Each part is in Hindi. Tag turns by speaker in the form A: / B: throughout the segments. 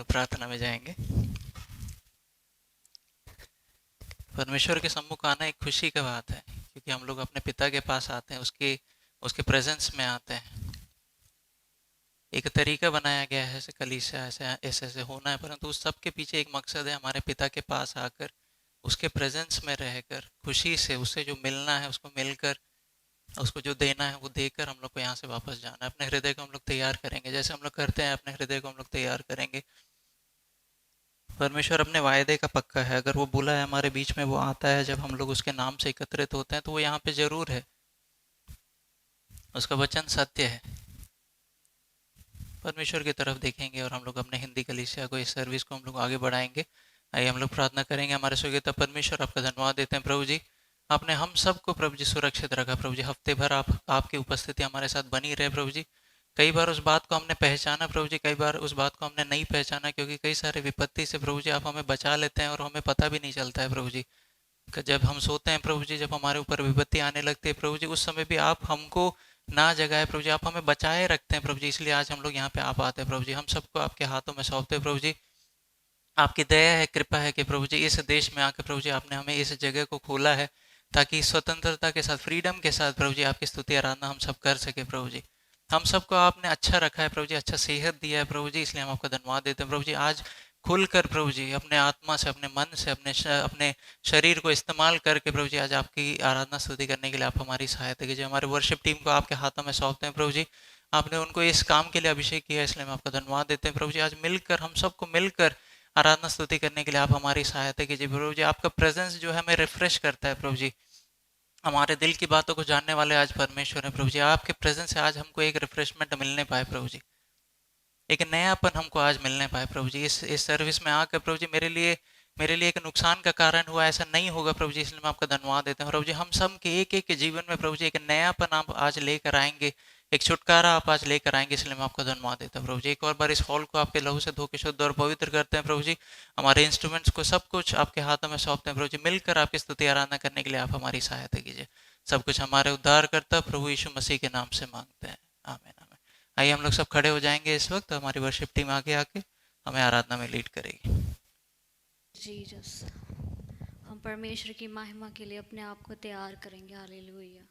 A: प्रार्थना में जाएंगे। परमेश्वर के सम्मुख आना एक खुशी की बात है, क्योंकि हम लोग अपने पिता के पास आते हैं, उसके उसके प्रेजेंस में आते हैं। एक तरीका बनाया गया है ऐसे कलीसिया ऐसे ऐसे ऐसे होना है, परंतु उस सब के पीछे एक मकसद है, हमारे पिता के पास आकर उसके प्रेजेंस में रहकर खुशी से उससे जो मिलना है उसको मिलकर, उसको जो देना है वो देकर हम लोग को यहाँ से वापस जाना है। अपने हृदय को हम लोग तैयार करेंगे, जैसे हम लोग करते हैं अपने हृदय को हम लोग तैयार करेंगे। परमेश्वर अपने वायदे का पक्का है, अगर वो बोला है हमारे बीच में वो आता है, जब हम लोग उसके नाम से एकत्रित होते हैं तो वो यहाँ पे जरूर है, उसका वचन सत्य है। परमेश्वर की तरफ देखेंगे और हम लोग अपने हिंदी कलीसिया को, इस सर्विस को हम लोग आगे बढ़ाएंगे। आइए हम लोग प्रार्थना करेंगे। हमारे स्वर्गीय परमेश्वर, आपका धन्यवाद देते हैं प्रभु जी, आपने हम सबको प्रभु जी सुरक्षित रखा प्रभु जी। हफ्ते भर आपकी उपस्थिति हमारे साथ बनी रहे प्रभु जी। कई बार उस बात को हमने पहचाना प्रभु जी, कई बार उस बात को हमने नहीं पहचाना, क्योंकि कई सारे विपत्ति से प्रभु जी आप हमें बचा लेते हैं और हमें पता भी नहीं चलता है प्रभु जी। जब हम सोते हैं प्रभु जी, जब हमारे ऊपर विपत्ति आने लगती है प्रभु जी, उस समय भी आप हमको ना जगाए प्रभु जी, आप हमें बचाए रखते हैं प्रभु जी। इसलिए आज हम लोग यहाँ पे आप आते हैं प्रभु जी, हम सबको आपके हाथों में सौंपते हैं प्रभु जी। आपकी दया है, कृपा है कि प्रभु जी इस देश में आकर प्रभु जी आपने हमें इस जगह को खोला है, ताकि स्वतंत्रता के साथ, फ्रीडम के साथ प्रभु जी आपकी स्तुति आराधना हम सब कर सके प्रभु जी। हम सबको आपने अच्छा रखा है प्रभु जी, अच्छा सेहत दिया है प्रभु जी, इसलिए हम आपका धन्यवाद देते हैं प्रभु जी। आज खुलकर प्रभु जी अपने आत्मा से, अपने मन से, अपने शरीर को इस्तेमाल करके प्रभु जी आज आपकी आराधना स्तुति करने के लिए आप हमारी सहायता कीजिए। हमारे वर्शिप टीम को आपके हाथों में सौंपते हैं प्रभु जी, आपने उनको इस काम के लिए अभिषेक किया है, इसलिए हम आपका धन्यवाद देते हैं प्रभु जी। आज मिलकर, हम सबको मिलकर आराधना स्तुति करने के लिए आप हमारी सहायता कीजिए प्रभु जी। आपका प्रेजेंस जो है हमें रिफ्रेश करता है प्रभु जी। हमारे दिल की बातों को जानने वाले आज परमेश्वर है प्रभु जी, आपके प्रेजेंस से आज हमको एक रिफ्रेशमेंट मिलने पाए प्रभु जी, एक नयापन हमको आज मिलने पाए प्रभु जी। इस सर्विस में आकर प्रभु जी मेरे लिए एक नुकसान का कारण हुआ, ऐसा नहीं होगा प्रभु जी, इसलिए मैं आपका धन्यवाद देता हूँ प्रभु जी। हम सब के एक एक के जीवन में प्रभु जी एक नयापन आप आज लेकर आएंगे, एक छुटकारा आप आज लेकर आएंगे, इसलिए मैं आपको धन्यवाद देता हूँ प्रभु जी। एक और बार इस हॉल को आपके लहू से धो के शुद्ध और पवित्र करते हैं प्रभु जी। हमारे इंस्ट्रूमेंट्स को सब कुछ आपके हाथों में सौंपते हैं प्रभु जी। मिलकर आपकी स्तुति आराधना करने के लिए आप हमारी सहायता कीजिए। सब कुछ हमारे उद्धार करता प्रभु यीशु मसीह के नाम से मांगते हैं, आमीन आमीन। आइए हम लोग सब खड़े हो जाएंगे। इस वक्त हमारी वर्शिप टीम आगे आके हमें आराधना में लीड करेगी।
B: जीसस, हम परमेश्वर की महिमा के लिए अपने आप को तैयार करेंगे। हालेलुया।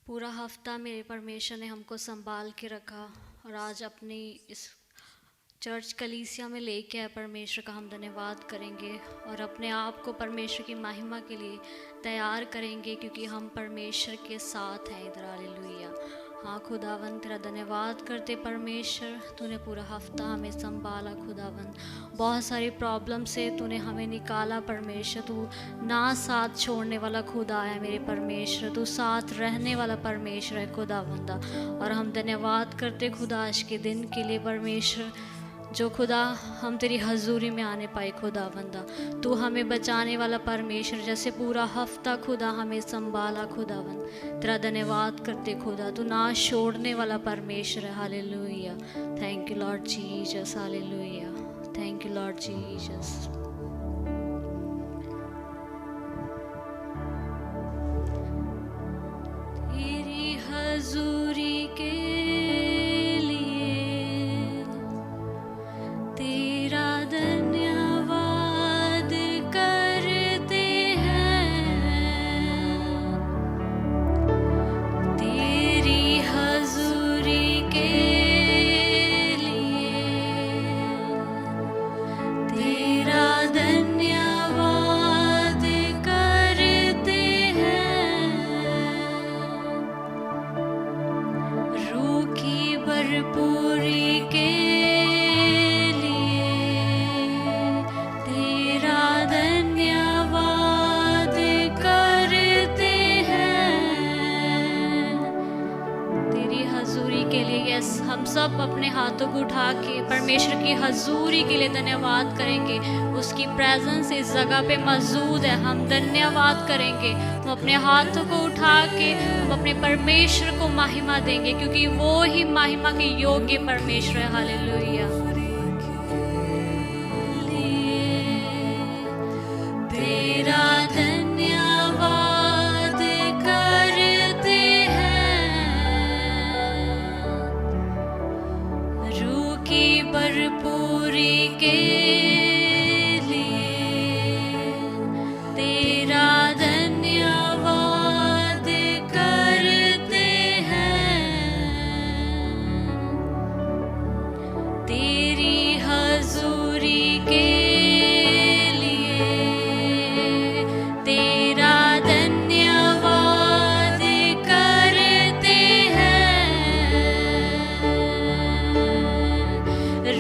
B: पूरा हफ्ता मेरे परमेश्वर ने हमको संभाल के रखा और आज अपनी इस चर्च कलीसिया में लेके आए। परमेश्वर का हम धन्यवाद करेंगे और अपने आप को परमेश्वर की महिमा के लिए तैयार करेंगे, क्योंकि हम परमेश्वर के साथ हैं इधर। हालेलुया। हाँ खुदावन, तेरा धन्यवाद करते परमेश्वर, तूने पूरा हफ्ता हमें संभाला खुदावन। बहुत सारी प्रॉब्लम से तूने हमें निकाला परमेश्वर। तू ना साथ छोड़ने वाला खुदा है मेरे परमेश्वर, तू साथ रहने वाला परमेश्वर है खुदावंदा। और हम धन्यवाद करते खुदा आज के दिन के लिए परमेश्वर, जो खुदा हम तेरी हजूरी में आने पाए खुदावंदा। तू हमें बचाने वाला परमेश्वर, जैसे पूरा हफ्ता खुदा हमें संभाला खुदावन, तेरा धन्यवाद करते खुदा। तू ना छोड़ने वाला परमेश्वर है। Hallelujah. Thank you Lord Jesus. Hallelujah. Thank you Lord Jesus. तेरी हजूरी के तेरा धन्यवाद करते हैं, तेरी हजूरी के लिए तेरा धन्यवाद करते हैं। रूह की भरपूरी के हम सब अपने हाथों को उठा के परमेश्वर की हजूरी के लिए धन्यवाद करेंगे। उसकी प्रेजेंस इस जगह पे मौजूद है, हम धन्यवाद करेंगे। हम अपने हाथों को उठा के हम अपने परमेश्वर को महिमा देंगे, क्योंकि वो ही महिमा के योग्य परमेश्वर है। हालेलुया। तेरा धन्यवाद करते हैं, रूह की भरपूरी के लिए तेरा धन्यवाद करते हैं। तेरी हजूरी के लिए तेरा धन्यवाद करते हैं।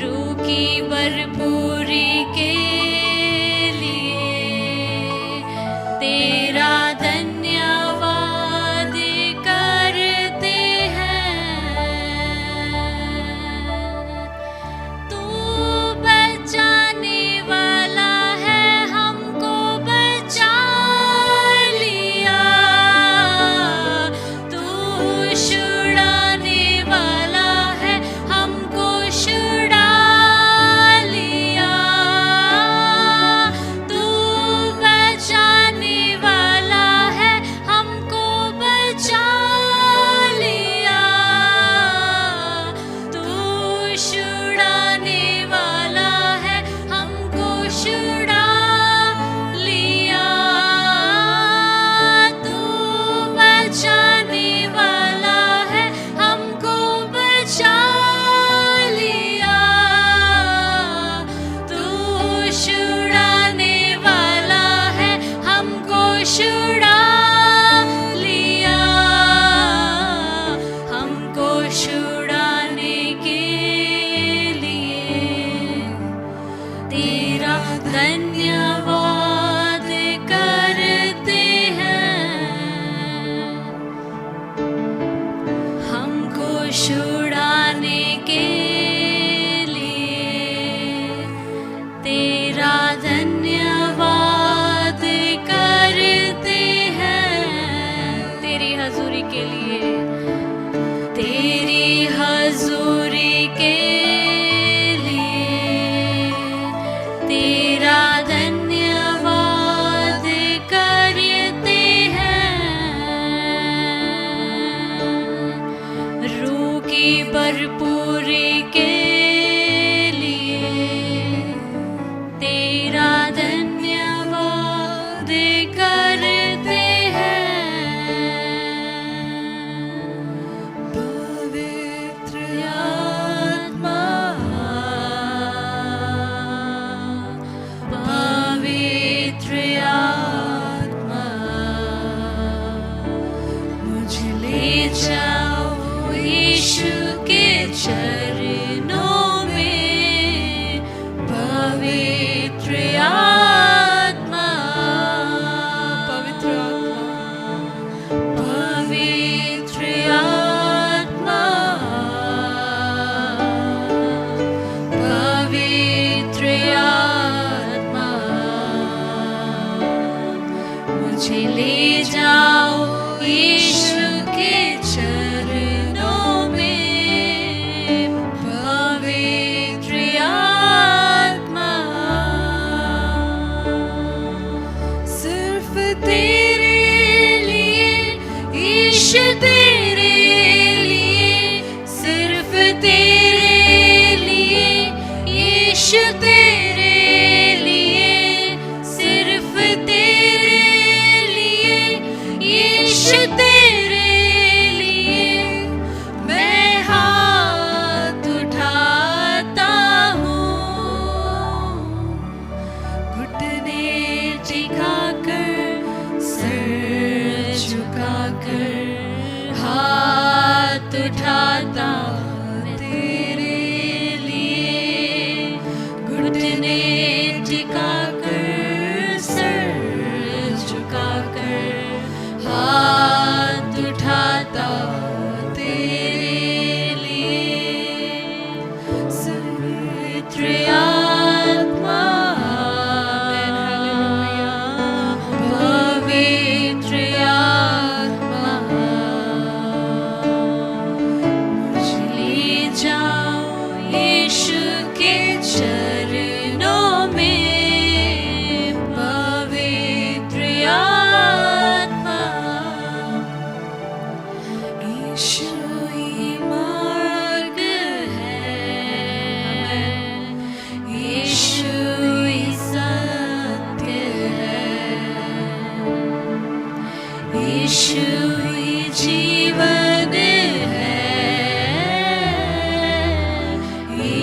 B: रूह की भरपूरी के लिए तेरा धन्यवाद करते हैं। तू बचाने वाला है, हमको बचा लिया। तू छुड़ाने वाला है, हमको छुड़ा लिया।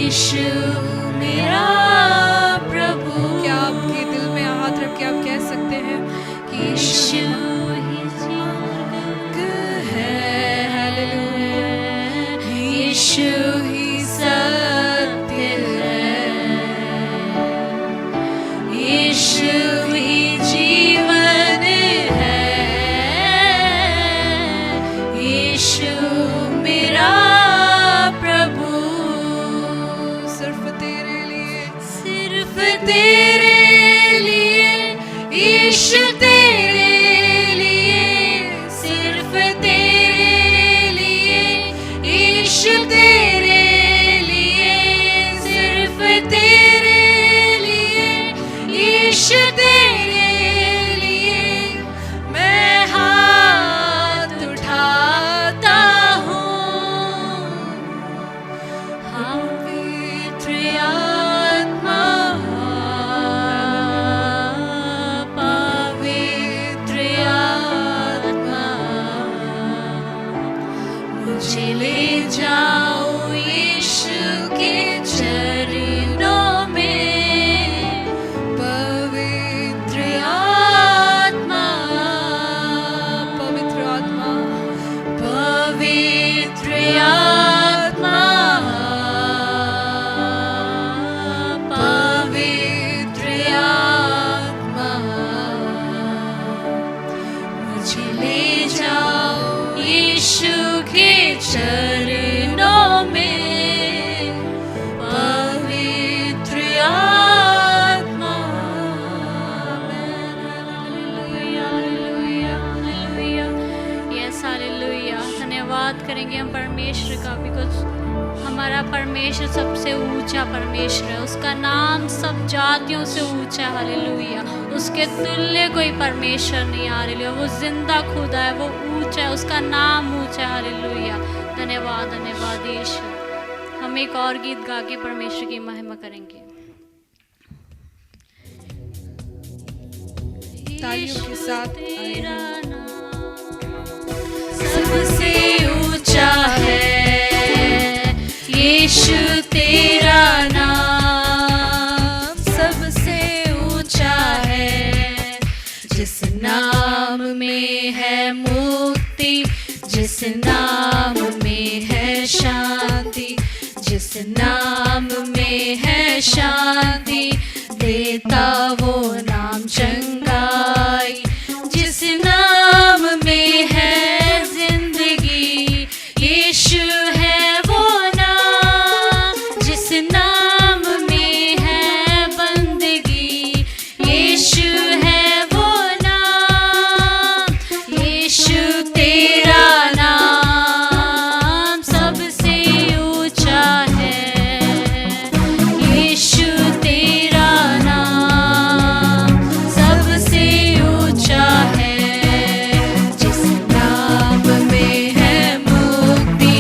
B: यीशु मेरा प्रभु।
C: क्या आपके दिल में हाथ रख के आप कह सकते हैं कि
B: यीशु
C: है, हालेलुया,
B: यीशु ही सत्य है, यीशु ही जीवन है, यीशु मेरा प्रभु।
C: सिर्फ तेरे लिए,
B: सिर्फ तेरे लिए यीशु, तेरे लिए, सिर्फ तेरे लिए यीशु, तेरे लिए, सिर्फ तेरे लिए यीशु, तेरे लिए मैं हाथ उठाता हूँ। पवित्र आत्मा, पवित्र आत्मा, मुझे ले जाओ यीशु के चरणों में।
C: पवित्र
B: आत्मा,
C: पवित्र आत्मा,
B: पवित्र आत्मा, पवित्र आत्मा, मुझे ले जाओ यीशु के चरणों में। पवित्र आत्मा, hallelujah, hallelujah, hallelujah, yes, hallelujah. धन्यवाद करेंगे हम परमेश्वर का, बिकॉज हमारा परमेश्वर सबसे ऊंचा परमेश्वर है, उसका नाम सब जातियों से ऊंचा है, हालेलुया। उसके तुल्य कोई परमेश्वर नहीं, हालेलुया। वो जिंदा खुदा है, वो ऊंचा है, उसका नाम ऊंचा है, हालेलुया। धन्यवाद, धन्यवाद यीशु। हम एक और गीत गा के परमेश्वर की महिमा करेंगे।
C: तालियों के साथ
B: तेरा नाम सबसे ऊंचा है, यीशु तेरा नाम सबसे ऊंचा है। जिस नाम में है मुक्ति, जिस नाम में है शांति, जिस नाम में है शांति, देता वो नाम चंगाई। जिस नाम में है जिंदगी, यीशु है वो नाम। जिस नाम में है बंदगी, यीशु है वो नाम। यीशु तेरा नाम सबसे ऊंचा है, यीशु तेरा नाम सबसे ऊंचा है। जिस नाम में है मुक्ति,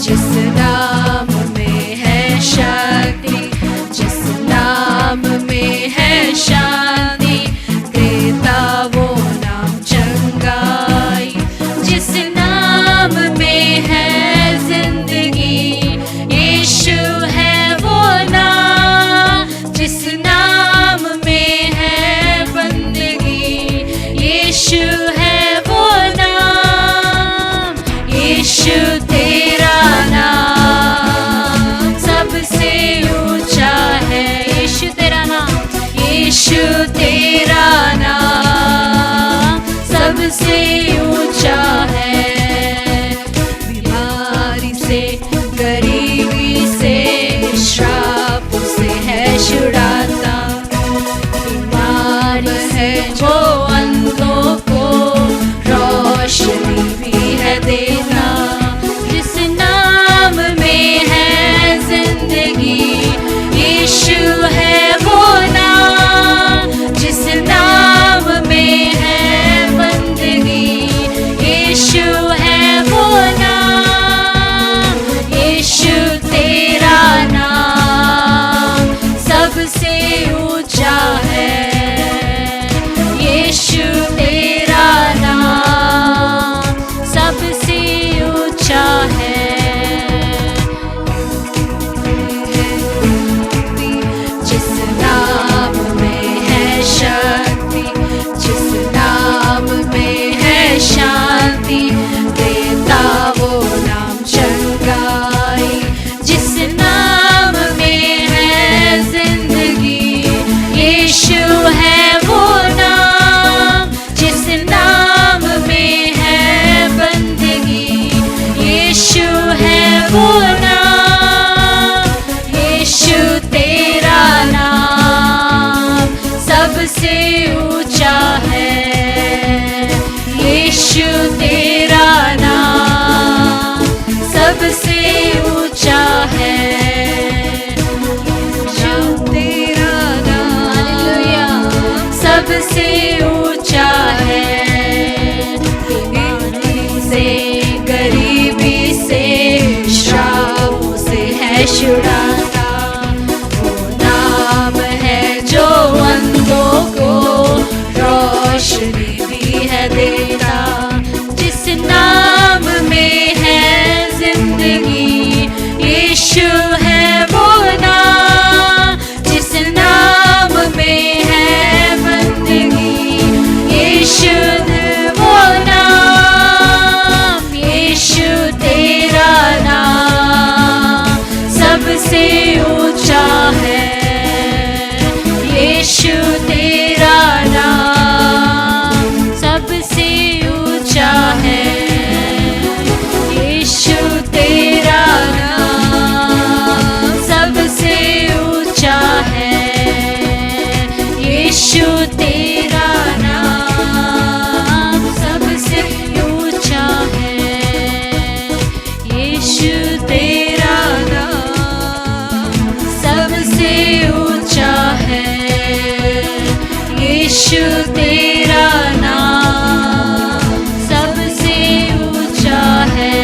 B: जिस नाम में है शक्ति, जिस नाम में है शांति, देता वो नाम चंगाई। जिस नाम में है जिंदगी, यीशु है वो नाम। जिस नाम में है बंदगी, यीशु है वो नाम। यीशु तेरा नाम सबसे ऊंचा है, यीशु तेरा नाम, यीशु तेरा नाम सबसे ऊंचा है। बीमारी से, गरीबी से, श्राप से है छुड़ाता। बीमार है जो अंधों को रोशनी भी है देता। जिस नाम में है जिंदगी, यीशु है वो नाम। जिस नाम यीशु तेरा नाम सबसे ऊंचा है। तेरा नाम सबसे ऊंचा है। से गरीबी से श्रापों से है छुड़ाना, वो नाम है जो अंधों को रोशनी भी है देता। जिस नाम में है जिंदगी यीशु है वो नाम, जिस नाम में है बंदगी यीशु है वो नाम। यीशु तेरा नाम सबसे ऊंचा है। यीशु तेरा नाम सबसे ऊंचा है। यीशु तेरा नाम सबसे ऊंचा है। यीशु तेरा नाम सबसे ऊंचा है। यीशु तेरा नाम सबसे ऊंचा है। यीशु तेरा नाम सबसे ऊंचा है।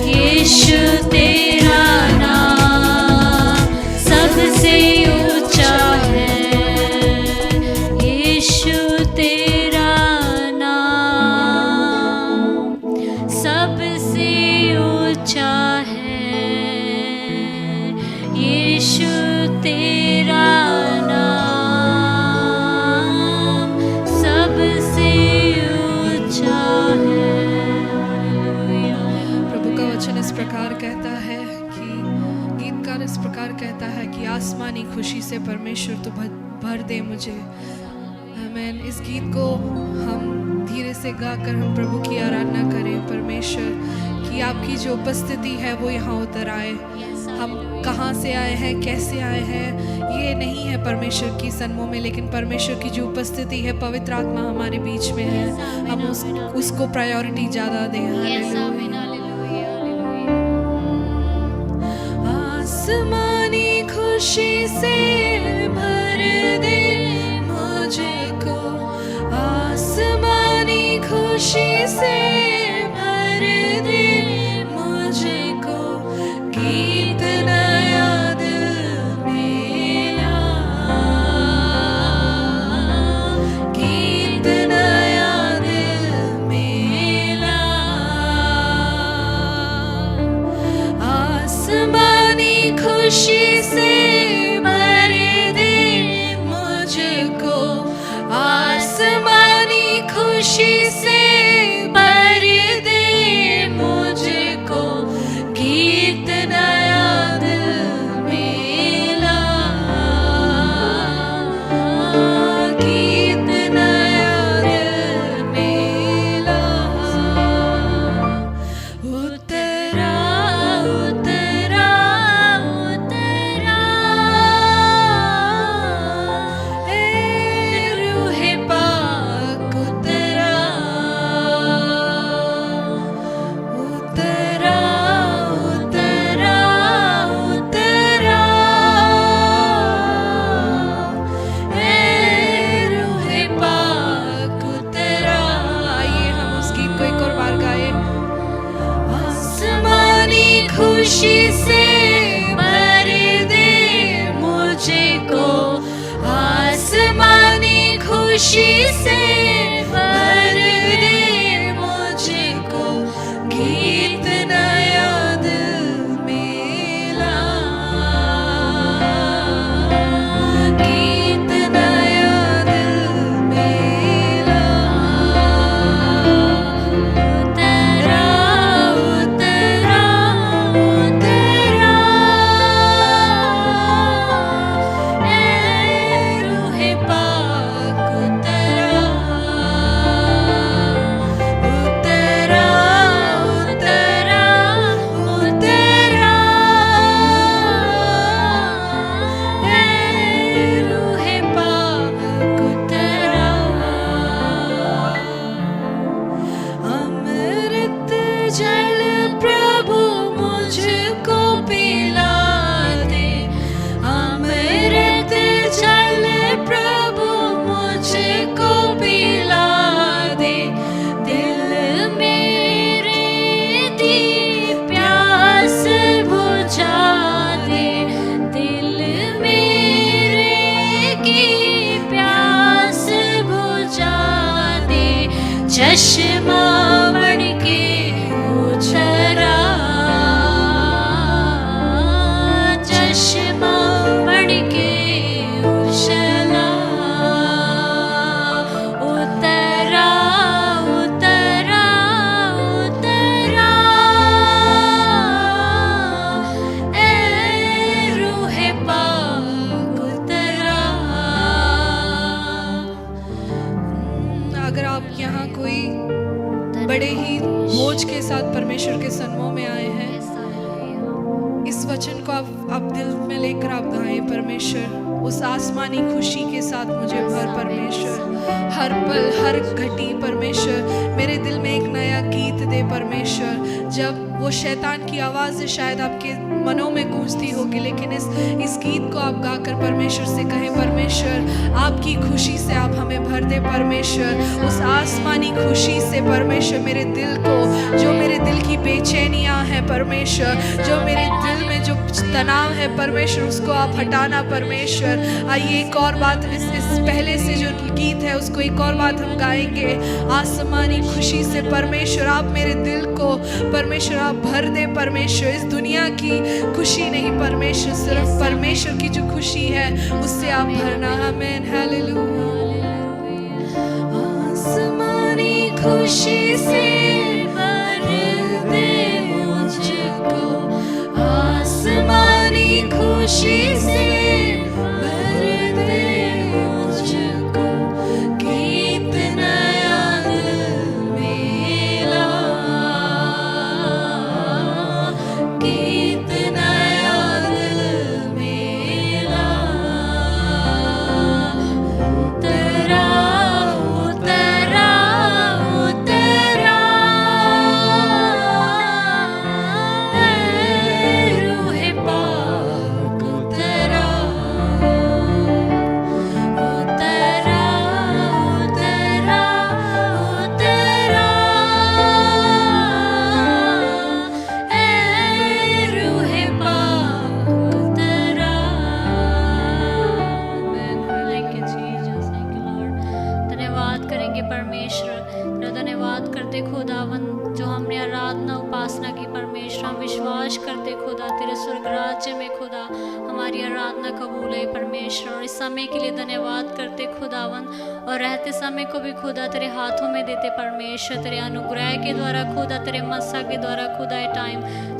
B: यीशु तेरा नाम सबसे ऊंचा है। यीशु तेरा नाम सबसे ऊंचा है। यीशु तेरा नाम सबसे ऊंचा है।
C: प्रभु का वचन इस प्रकार कहता है कि गीतकार इस प्रकार कहता है कि आसमानी खुशी से परमेश्वर तो भर दे मुझे। आमीन। इस गीत को हम धीरे से गाकर हम प्रभु की आराधना करें। परमेश्वर की आपकी जो उपस्थिति है वो यहाँ उतर आए। हम कहाँ से आए हैं, कैसे आए हैं, ये नहीं है परमेश्वर की सन्मों में, लेकिन परमेश्वर की जो उपस्थिति है, पवित्र आत्मा हमारे बीच में है। हम उसको प्रायोरिटी ज़्यादा दें। आसमानी खुशी से भर दे मुझको, आसमानी खुशी से भर दे मुझको। गीत नया दिल मेरा, गीत नया दिल मेरा। आसमानी खुशी से भर दे मुझको, आसमानी खुशी से भर दे मुझको। गीत नया दिल मेरा, गीत नया दिल मेरा। उतरा उतरा उतरा ए रूहे पाक उतरा, उतरा उतरा उतरा ए रूहे पाक उतरा। आइए हम उस गीत को एक और बार गाएं। आसमानी खुशी से भर दे मुझको, आसमानी खुशी से भर दे मुझको। गीत नया दिल मेरा, गीत नया दिल मेरा। उतरा उतरा उतरा ए रूहे पाक उतरा। आप दिल में लेकर आप गाएं परमेश्वर, उस आसमानी खुशी के साथ मुझे भर परमेश्वर। हर पल हर घड़ी परमेश्वर मेरे दिल में एक नया गीत दे परमेश्वर। जब वो शैतान की आवाज़ शायद आपके मनों में गूंजती होगी, लेकिन इस गीत को आप गाकर परमेश्वर से कहें, परमेश्वर आपकी खुशी से आप हमें भर दे परमेश्वर। उस आसमानी खुशी से परमेश्वर मेरे दिल को, जो मेरे दिल की बेचैनियाँ हैं परमेश्वर, जो मेरे दिल में जो तनाव है परमेश्वर, उसको आप हटाना परमेश्वर। आइए एक और बात, इस पहले से जो गीत है उसको एक और बात हम गाएंगे। आसमानी खुशी से परमेश्वर आप मेरे दिल को परमेश्वर आप भर दे परमेश्वर। इस दुनिया की खुशी नहीं परमेश्वर, सिर्फ परमेश्वर की जो खुशी है उससे आप भरना। आमीन, हालेलुया। आसमानी खुशी से भर दे मुझको, आसमानी खुशी से भर दे मुझको, गीत नया दिल मेरा, गीत नया दिल मेरा। तेरा तेरा तेरा रूहे पाक तेरा, तेरा तेरा तेरा रूहे पाक तेरा। Thank you Jesus, thank you Lord। धन्यवाद करेंगे परमेश्वर, तेरा धन्यवाद करते खुदावन जो हमने आराधना उपासना की परमेश्वर। हम विश्वास करते खुदा तेरे स्वर्ग राज्य में खुदा हमारी आराधना कबूल है परमेश्वर। और इस समय के लिए धन्यवाद करते खुदावन, और रहते समय को भी खुदा तेरे हाथों में देते परमेश्वर। तेरे अनुग्रह के द्वारा खुदा, तेरे मस्सा के द्वारा खुदा ये टाइम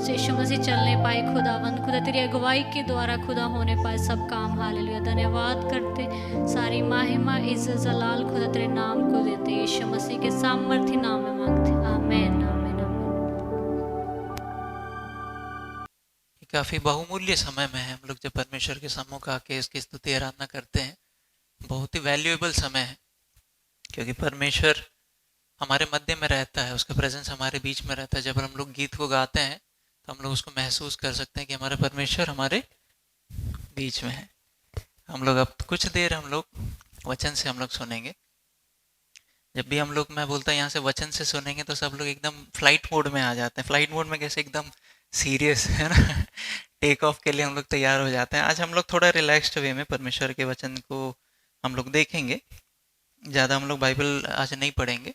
C: यीशु मसीह चलने पाए खुदावन, खुदा तेरी अगुवाई के द्वारा खुदा होने पाए सब काम। हालेलुया, धन्यवाद करते, सारी महिमा इज्जत जलाल खुदा तेरे नाम को देते, यीशु मसीह के सामर्थ्य नाम में मांगते। आमीन आमीन आमीन।
A: काफ़ी बहुमूल्य समय में है हम लोग जब परमेश्वर के सम्मुख आके इसकी स्तुति आराधना करते हैं। बहुत ही वैल्यूएबल समय है, क्योंकि परमेश्वर हमारे मध्य में रहता है, उसका प्रेजेंस हमारे बीच में रहता है। जब हम लोग गीत को गाते हैं तो हम लोग उसको महसूस कर सकते हैं कि हमारे परमेश्वर हमारे बीच में है। हम लोग अब कुछ देर हम लोग वचन से हम लोग सुनेंगे। जब भी हम लोग, मैं बोलता यहाँ से वचन से सुनेंगे तो सब लोग एकदम फ्लाइट मोड में आ जाते हैं। फ्लाइट मोड में कैसे, एकदम सीरियस है ना, टेक ऑफ के लिए हम लोग तैयार हो जाते हैं। आज हम लोग थोड़ा रिलैक्स्ड वे में परमेश्वर के वचन को हम लोग देखेंगे। ज़्यादा हम लोग बाइबल आज नहीं पढ़ेंगे।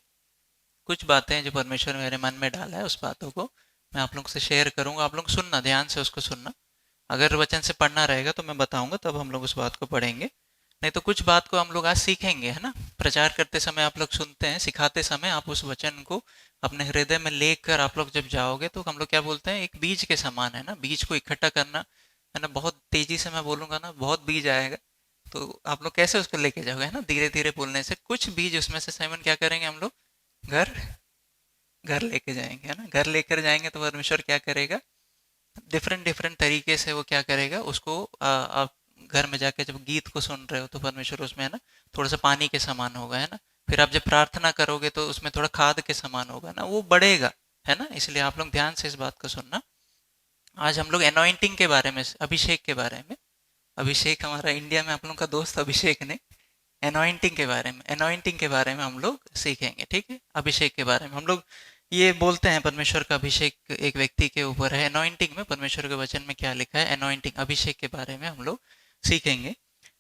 A: कुछ बातें जो परमेश्वर मेरे मन में डाला है उस बातों को मैं आप लोग से शेयर करूंगा। आप लोग सुनना, ध्यान से उसको सुनना। अगर वचन से पढ़ना रहेगा तो मैं बताऊंगा, तब हम लोग उस बात को पढ़ेंगे। नहीं तो कुछ बात को हम लोग आज सीखेंगे, है ना। प्रचार करते समय आप लोग सुनते हैं, सिखाते समय आप उस वचन को अपने हृदय में लेकर आप लोग जब जाओगे तो हम लोग क्या बोलते हैं, एक बीज के समान है ना। बीज को इकट्ठा करना है ना, बहुत तेजी से मैं बोलूँगा ना, बहुत बीज आएगा तो आप लोग कैसे उसको लेके जाओगे, है ना। धीरे धीरे बोलने से कुछ बीज उसमें से साइमन क्या करेंगे, हम लोग घर लेके जाएंगे, है ना। घर लेकर जाएंगे तो परमेश्वर क्या करेगा, डिफरेंट तरीके से वो क्या करेगा उसको। आप घर में जाके जब गीत को सुन रहे हो तो परमेश्वर उसमें, है ना, थोड़ा सा पानी के समान होगा, है ना। फिर आप जब प्रार्थना करोगे तो उसमें थोड़ा खाद के समान होगा ना, वो बढ़ेगा, है ना। इसलिए आप लोग ध्यान से इस बात को सुनना। आज हम लोग एनॉइंटिंग के बारे में, अभिषेक के बारे में, अभिषेक हमारा इंडिया में आप लोगों का दोस्त अभिषेक ने, एनॉइंटिंग के बारे में हम लोग सीखेंगे, ठीक है। अभिषेक के बारे में हम लोग ये बोलते हैं परमेश्वर का अभिषेक एक व्यक्ति के ऊपर है। एनॉइंटिंग में परमेश्वर के वचन में क्या लिखा है, एनॉइंटिंग अभिषेक के बारे में हम लोग सीखेंगे।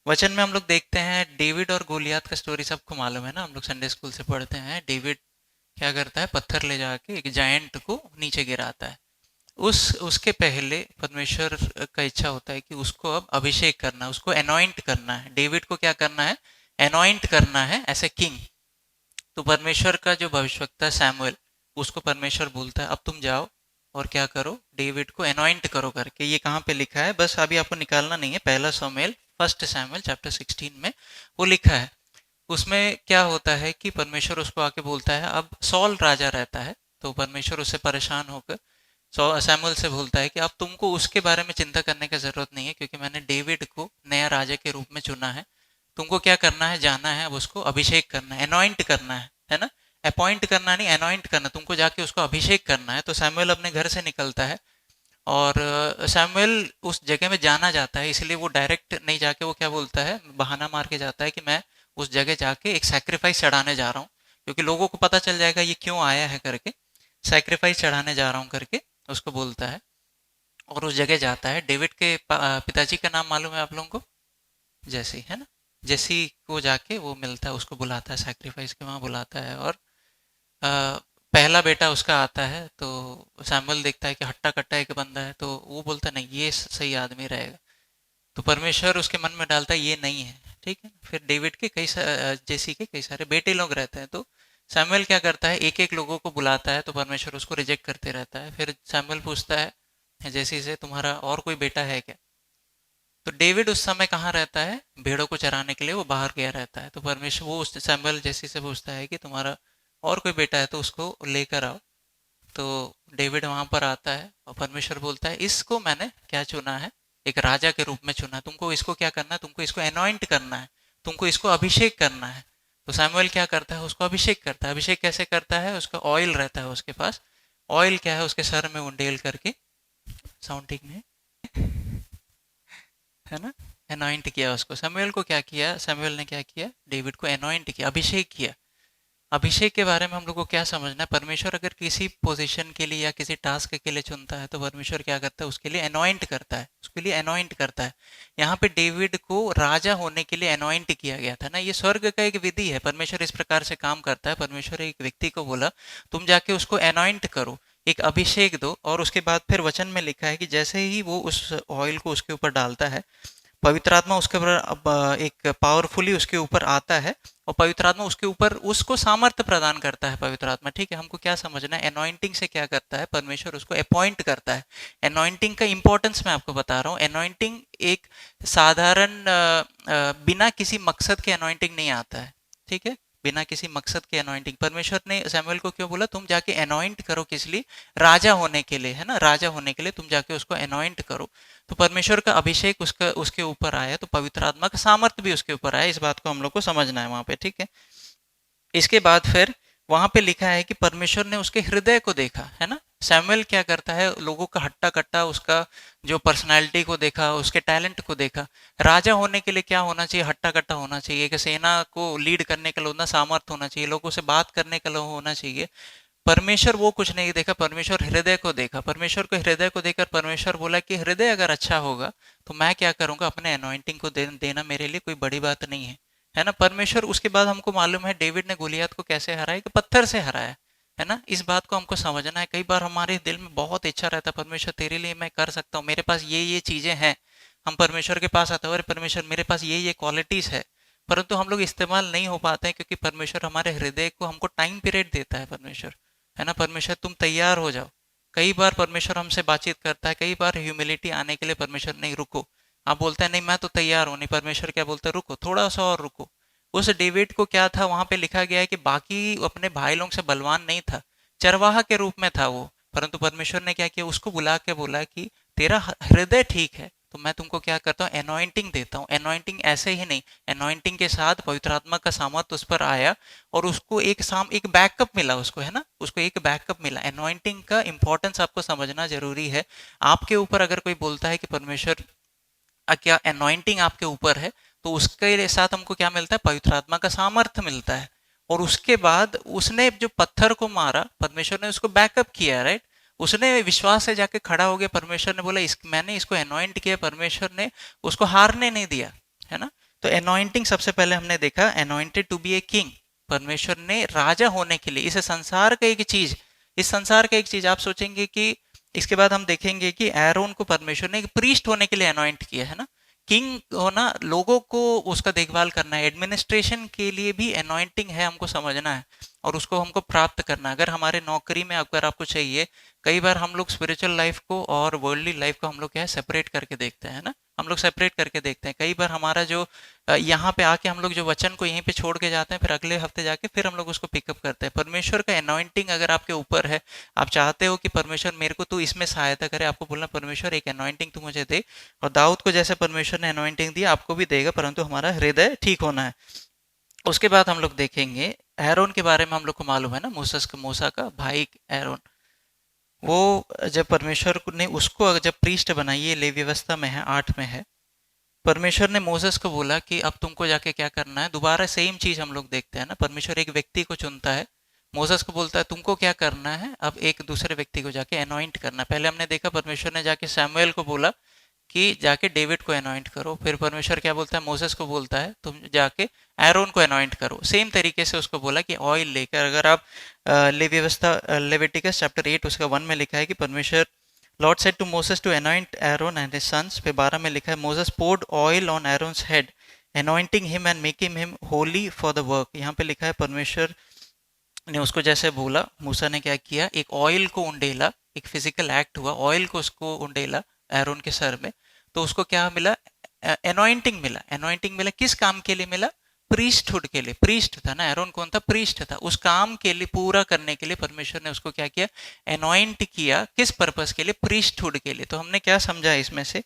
A: वचन में हम लोग देखते हैं डेविड और गोलियात का स्टोरी सबको मालूम है ना, हम लोग संडे स्कूल से पढ़ते हैं। डेविड क्या करता है, पत्थर ले जाके एक जायंट को नीचे गिराता है। उसके पहले परमेश्वर का इच्छा होता है कि उसको अब अभिषेक करना, उसको एनॉइंट करना है। डेविड को क्या करना है, एनॉइंट करना है एज ए किंग। तो परमेश्वर का जो भविष्यवक्ता सैमुएल, उसको परमेश्वर बोलता है अब तुम जाओ और क्या करो, डेविड को एनॉइंट करो करके। ये कहाँ पे लिखा है, बस अभी आपको निकालना नहीं है, पहला सामुएल, 1 सैमुएल चैप्टर 16 में वो लिखा है। उसमें क्या होता है कि परमेश्वर उसको आके बोलता है, अब सॉल राजा रहता है तो परमेश्वर उससे परेशान होकर सैमुअल से बोलता है कि अब तुमको उसके बारे में चिंता करने की ज़रूरत नहीं है, क्योंकि मैंने डेविड को नया राजा के रूप में चुना है। तुमको क्या करना है, जाना है, अब उसको अभिषेक करना है, अनॉइंट करना है ना। अपॉइंट करना नहीं, अनॉइंट करना, तुमको जाके उसको अभिषेक करना है। तो सैमुअल अपने घर से निकलता है और सैमुअल उस जगह में जाना जाता है, इसलिए वो डायरेक्ट नहीं जाके वो क्या बोलता है, बहाना मार के जाता है कि मैं उस जगह जाके एक सैक्रिफाइस चढ़ाने जा रहा हूँ, क्योंकि लोगों को पता चल जाएगा ये क्यों आया है करके, सैक्रिफाइस चढ़ाने जा रहा हूँ करके उसको बोलता है। और उस जगह जाता है। डेविड के पिताजी का नाम मालूम है आप लोगों को? जैसी, है ना। जैसी को जाके वो मिलता है, उसको बुलाता है, सैक्रिफाइस के वहाँ बुलाता है। और पहला बेटा उसका आता है, तो सैमुअल देखता है कि हट्टा कट्टा एक बंदा है, तो वो बोलता है नहीं ये सही आदमी रहेगा। तो परमेश्वर उसके मन में डालता है ये नहीं है, ठीक है। फिर डेविड के जैसी के कई सारे बेटे लोग रहते हैं, तो सैमुअल क्या करता है, एक एक लोगों को बुलाता है, तो परमेश्वर उसको रिजेक्ट करते रहता है। फिर सैमुअल पूछता है जैसी से, तुम्हारा और कोई बेटा है क्या? तो डेविड उस समय कहाँ रहता है, भेड़ों को चराने के लिए वो बाहर गया रहता है। तो परमेश्वर वो उस सैमुअल जैसी से पूछता है कि तुम्हारा और कोई बेटा है तो उसको लेकर आओ। तो डेविड वहां पर आता है और परमेश्वर बोलता है इसको मैंने क्या चुना है, एक राजा के रूप में चुना है। तुमको इसको क्या करना है, तुमको इसको अनॉइंट करना है, तुमको इसको अभिषेक करना है। तो सैमुअल क्या करता है, उसको अभिषेक करता है। अभिषेक कैसे करता है, उसका ऑयल रहता है उसके पास। ऑयल क्या है, उसके सर में उंडेल करके, साउंड ठीक नहीं है ना, अनॉइंट किया उसको। सैमुअल को क्या किया, सैमुअल ने क्या किया, डेविड को अनॉइंट किया, अभिषेक किया। अभिषेक के बारे में हम लोग को क्या समझना है, परमेश्वर अगर किसी पोजीशन के लिए या किसी टास्क के लिए चुनता है, तो परमेश्वर क्या करता है, उसके लिए अनॉइंट करता है, उसके लिए अनॉइंट करता है। यहाँ पे डेविड को राजा होने के लिए अनॉइंट किया गया था ना। ये स्वर्ग का एक विधि है, परमेश्वर इस प्रकार से काम करता है। परमेश्वर एक व्यक्ति को बोला तुम जाके उसको अनॉइंट करो, एक अभिषेक दो। और उसके बाद फिर वचन में लिखा है कि जैसे ही वो उस ऑयल को उसके ऊपर डालता है, पवित्र आत्मा उसके ऊपर अब एक पावरफुली उसके ऊपर आता है, और पवित्र आत्मा उसके ऊपर उसको सामर्थ्य प्रदान करता है। पवित्र आत्मा, ठीक है। हमको क्या समझना है, अनॉइंटिंग से क्या करता है, परमेश्वर उसको अपॉइंट करता है। अनॉइंटिंग का इंपॉर्टेंस मैं आपको बता रहा हूँ। अनॉइंटिंग एक साधारण बिना किसी मकसद के अनॉइंटिंग नहीं आता है, ठीक है। बिना किसी मकसद के अनॉइंटिंग, परमेश्वर ने सैमुअल को क्यों बोला तुम जाके अनॉइंट करो, किस लिए, राजा होने के लिए, है ना। राजा होने के लिए तुम जाके उसको अनॉइंट करो। तो परमेश्वर का अभिषेक उसका उसके ऊपर आया, तो पवित्र आत्मा का सामर्थ्य भी उसके ऊपर आया। इस बात को हम लोग को समझना है वहां पे, ठीक है। इसके बाद फिर वहां पे लिखा है कि परमेश्वर ने उसके हृदय को देखा, है ना। सैमुअल क्या करता है, लोगों का हट्टा कट्टा, उसका जो पर्सनालिटी को देखा, उसके टैलेंट को देखा। राजा होने के लिए क्या होना चाहिए, हट्टा कट्टा होना चाहिए, कि सेना को लीड करने का उतना सामर्थ्य होना चाहिए, लोगों से बात करने का होना चाहिए। परमेश्वर वो कुछ नहीं देखा, परमेश्वर हृदय को देखा। परमेश्वर को हृदय को देखकर परमेश्वर बोला कि हृदय अगर अच्छा होगा तो मैं क्या करूंगा, अपने अनॉइंटिंग को देना मेरे लिए कोई बड़ी बात नहीं है ना। परमेश्वर, उसके बाद हमको मालूम है डेविड ने गोलियत को कैसे हराया, कि पत्थर से हराया, है ना। इस बात को हमको समझना है। कई बार हमारे दिल में बहुत इच्छा रहता है, परमेश्वर तेरे लिए मैं कर सकता हूँ, मेरे पास ये चीजें हैं। हम परमेश्वर के पास आते हैं, अरे परमेश्वर मेरे पास ये क्वालिटीज है, परंतु हम लोग इस्तेमाल नहीं हो पाते हैं, क्योंकि परमेश्वर हमारे हृदय को, हमको टाइम पीरियड देता है परमेश्वर, है ना। परमेश्वर तुम तैयार हो जाओ। कई बार परमेश्वर हमसे बातचीत करता है, कई बार ह्यूमिलिटी आने के लिए परमेश्वर नहीं रुको, आप बोलते हैं नहीं मैं तो तैयार हूं, नहीं, परमेश्वर क्या बोलता है, रुको थोड़ा सा और रुको। उस डेविड को क्या था, वहां पे लिखा गया है कि बाकी अपने भाई लोगों से बलवान नहीं था, चरवाहा के रूप में था वो, परंतु परमेश्वर ने क्या किया, उसको बुला के बोला कि तेरा हृदय ठीक है, तो मैं तुमको क्या करता हूँ, अनॉइंटिंग देता हूँ। अनॉइंटिंग ऐसे ही नहीं, अनॉइंटिंग के साथ पवित्र आत्मा का सामर्थ उस पर आया, और उसको एक बैकअप मिला उसको, है ना, उसको एक बैकअप मिला। अनॉइंटिंग का इंपॉर्टेंस आपको समझना जरूरी है। आपके ऊपर अगर कोई बोलता है कि परमेश्वर क्या अनॉइंटिंग आपके ऊपर है, तो उसके साथ हमको क्या मिलता है, पवित्र आत्मा का सामर्थ्य मिलता है। और उसके बाद उसने जो पत्थर को मारा, परमेश्वर ने उसको बैकअप किया, राइट। उसने विश्वास से जाके खड़ा हो गया, परमेश्वर ने बोला मैंने इसको अनॉइंट किया, परमेश्वर ने उसको हारने नहीं दिया, है ना। तो अनॉइंटिंग सबसे पहले हमने देखा, anointed to be a king, परमेश्वर ने राजा होने के लिए, इस संसार का एक चीज, इस संसार का एक चीज आप सोचेंगे कि, इसके बाद हम देखेंगे कि एरोन को परमेश्वर ने एक प्रीस्ट होने के लिए अनॉइंट किया, है ना। किंग होना, लोगों को उसका देखभाल करना है, एडमिनिस्ट्रेशन के लिए भी अनॉइंटिंग है, हमको समझना है। और उसको हमको प्राप्त करना है। अगर हमारे नौकरी में अगर आपको चाहिए, कई बार हम लोग स्पिरिचुअल लाइफ को और वर्ल्डली लाइफ को हम लोग क्या है सेपरेट करके देखते हैं ना, हम लोग सेपरेट करके देखते हैं। कई बार हमारा जो यहाँ पे आके हम लोग जो वचन को यहीं पे छोड़ के जाते हैं, फिर अगले हफ्ते जाके फिर हम लोग उसको पिकअप करते हैं। परमेश्वर का अनॉइंटिंग अगर आपके ऊपर है, आप चाहते हो कि परमेश्वर मेरे को तू इसमें सहायता करे, आपको बोलना परमेश्वर एक अनॉइंटिंग तू मुझे दे। और दाऊद को जैसे परमेश्वर ने अनॉइंटिंग दिया, आपको भी देगा, परंतु हमारा हृदय ठीक होना है। उसके बाद हम लोग देखेंगे एरोन के बारे में। हम लोग को मालूम है ना, मूसा का भाई एरोन, वो जब परमेश्वर ने उसको जब प्रीस्ट बनाई, ये लेवी व्यवस्था में है 8 में है, परमेश्वर ने मोसेस को बोला कि अब तुमको जाके क्या करना है। दोबारा सेम चीज हम लोग देखते हैं ना, परमेश्वर एक व्यक्ति को चुनता है, मोसेस को बोलता है तुमको क्या करना है, अब एक दूसरे व्यक्ति को जाके अनॉइंट करना है। पहले हमने देखा परमेश्वर ने जाके सैमुएल को बोला कि जाके डेविड को अनॉइंट करो, फिर परमेश्वर क्या बोलता है, मोसेस को बोलता है तुम जाके एरोन को अनॉइंट करो। सेम तरीके से उसको बोला कि ऑयल लेकर, अगर आप लेवी व्यवस्था लेविटिकस चैप्टर 8 उसका 1 में लिखा है कि परमेश्वर Lord said to Moses to anoint Aaron and his sons. पे 12 में लिखा है Moses poured oil on Aaron's head anointing him and making him holy for the work. यहाँ पे लिखा है परमेश्वर ने उसको जैसे बोला, मूसा ने क्या किया, एक ऑयल को उंडेला, एक फिजिकल एक्ट हुआ, ऑयल को उसको उंडेला एरोन के सर में, तो उसको क्या मिला, अनॉइंटिंग मिला। अनॉइंटिंग मिला किस काम के लिए मिला, प्रीस्टहुड के लिए। प्रीस्ट था ना, एरोन कौन था, प्रीस्ट था। उस काम के लिए पूरा करने के लिए परमेश्वर ने उसको क्या किया, अनॉइंट किया। किस पर्पस के लिए, प्रीस्टहुड के लिए। तो हमने क्या समझा इसमें से,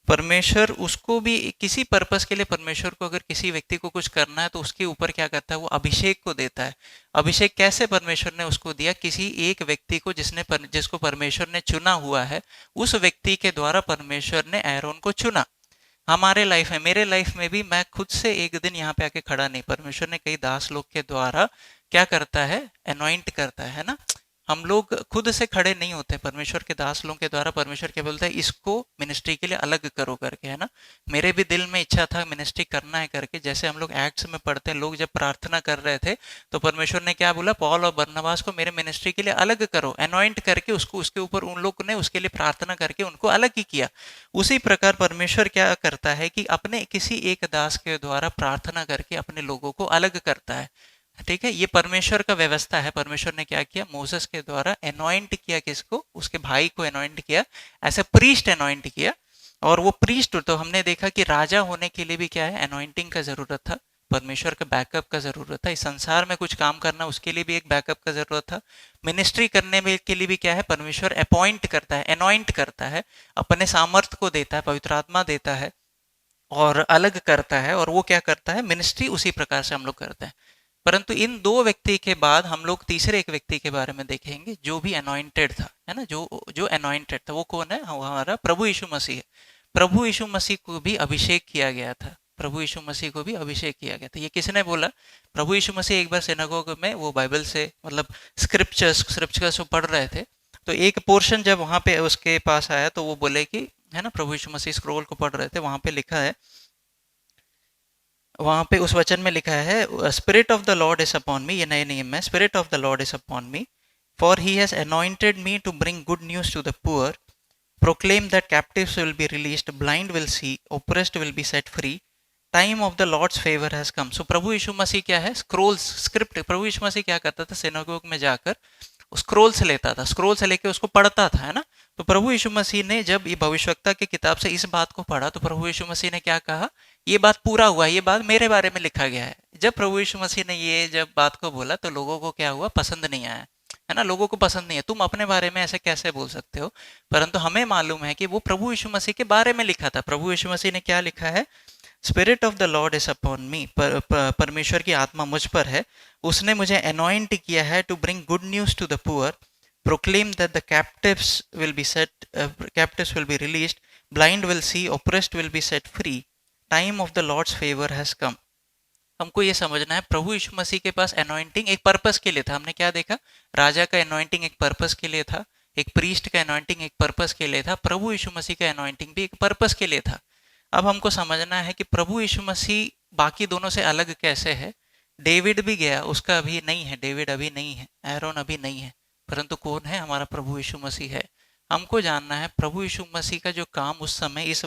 A: परमेश्वर उसको भी किसी पर्पस के लिए, परमेश्वर को अगर किसी व्यक्ति को कुछ करना है तो उसके ऊपर क्या करता है, वो अभिषेक को देता है। अभिषेक कैसे परमेश्वर ने उसको दिया, किसी एक व्यक्ति को जिसको परमेश्वर ने चुना हुआ है, उस व्यक्ति के द्वारा परमेश्वर ने एरोन को चुना। हमारे लाइफ में, मेरे लाइफ में भी, मैं खुद से एक दिन यहाँ पे आके खड़ा नहीं, परमेश्वर ने कई दास लोग के द्वारा क्या करता है, अनॉइंट करता है ना। हम लोग खुद से खड़े नहीं होते, परमेश्वर के दास लोगों के द्वारा परमेश्वर क्या बोलता है, इसको मिनिस्ट्री के लिए अलग करो करके, है ना। मेरे भी दिल में इच्छा था मिनिस्ट्री करना है करके। जैसे हम लोग एक्ट्स में पढ़ते हैं, लोग जब प्रार्थना कर रहे थे तो परमेश्वर ने क्या बोला, पौल और बरनबास को मेरे मिनिस्ट्री के लिए अलग करो, अनॉइंट करके उसको, उसके ऊपर उन लोग ने उसके लिए प्रार्थना करके उनको अलग ही किया। उसी प्रकार परमेश्वर क्या करता है कि अपने किसी एक दास के द्वारा प्रार्थना करके अपने लोगों को अलग करता है। ठीक है, ये परमेश्वर का व्यवस्था है। परमेश्वर ने क्या किया, मोसेस के द्वारा अनॉइंट किया, किसको, उसके भाई को अनॉइंट किया, ऐसे प्रीस्ट अनॉइंट किया। और वो प्रीस्ट, तो हमने देखा कि राजा होने के लिए भी क्या है, अनॉइंटिंग का जरूरत था, परमेश्वर का बैकअप का जरूरत था। इस संसार में कुछ काम करना, उसके लिए भी एक बैकअप का जरूरत था। मिनिस्ट्री करने में के लिए भी क्या है, परमेश्वर अपॉइंट करता है, अनॉइंट करता है, अपने सामर्थ्य को देता है, पवित्र आत्मा देता है और अलग करता है। और वो क्या करता है, मिनिस्ट्री उसी प्रकार से हम लोग करते हैं। परंतु इन दो व्यक्ति के बाद हम लोग तीसरे एक व्यक्ति के बारे में देखेंगे जो भी अनॉइंटेड था, है ना, जो अनॉइंटेड था। वो कौन है, हमारा प्रभु यीशु मसीह है। प्रभु यीशु मसीह को भी अभिषेक किया गया था, प्रभु यीशु मसीह को भी अभिषेक किया गया था। ये किसने बोला, प्रभु यीशु मसीह एक बार सिनागोग में वो बाइबल से, मतलब स्क्रिप्चर्स को पढ़ रहे थे, तो एक पोर्शन जब वहां पे उसके पास आया तो वो बोले कि, है ना, प्रभु यीशु मसीह स्क्रोल को पढ़ रहे थे, वहां पे लिखा है, वहां पे उस वचन में लिखा है, spirit of the Lord is upon me, ये नए नियम में, spirit of the Lord is upon me, for he has anointed me to bring good news to the poor, proclaim that captives will be released, blind will see, oppressed will be set free, time of the Lord's favour has come. So प्रभु यीशु मसीह क्या है, स्क्रोल्स, स्क्रिप्ट, प्रभु यीशु मसीह क्या करता था, सिनागोग में जाकर स्क्रोल से लेता था, स्क्रोल से लेके उसको पढ़ता था, है ना। तो प्रभु यीशु मसीह ने जब ये भविष्यवक्ता की किताब से इस बात को पढ़ा तो प्रभु यीशु मसीह ने क्या कहा, ये बात पूरा हुआ, ये बात मेरे बारे में लिखा गया है। जब प्रभु यीशु मसीह ने ये जब बात को बोला तो लोगों को क्या हुआ, पसंद नहीं आया, है ना। लोगों को पसंद नहीं है, तुम अपने बारे में ऐसे कैसे बोल सकते हो। परंतु हमें मालूम है कि वो प्रभु यीशु मसीह के बारे में लिखा था। प्रभु यीशु मसीह ने क्या लिखा है, spirit of the Lord is upon मी, परमेश्वर की आत्मा मुझ पर है, उसने मुझे अनॉइंट किया है to bring good news to the poor, proclaim that the captives will be released, blind will see, oppressed will be set free, time of the Lord's favor has come। हमको ये समझना है, प्रभु यीशु मसीह के पास अनॉइंटिंग एक पर्पस के लिए था। हमने क्या देखा, राजा का अनॉइंटिंग एक पर्पस के लिए था, एक प्रीस्ट का अनॉइंटिंग एक पर्पस के लिए था, प्रभु यीशु मसीह का अनॉइंटिंग भी एक पर्पस के लिए था। अब हमको समझना है कि प्रभु यीशु मसीह बाकी दोनों से अलग कैसे है। डेविड भी गया, उसका अभी नहीं है, डेविड अभी नहीं है, एरोन अभी नहीं है, परंतु कौन है, हमारा प्रभु यीशु मसीह है। हमको जानना है प्रभु यीशु मसीह का जो काम उस समय इस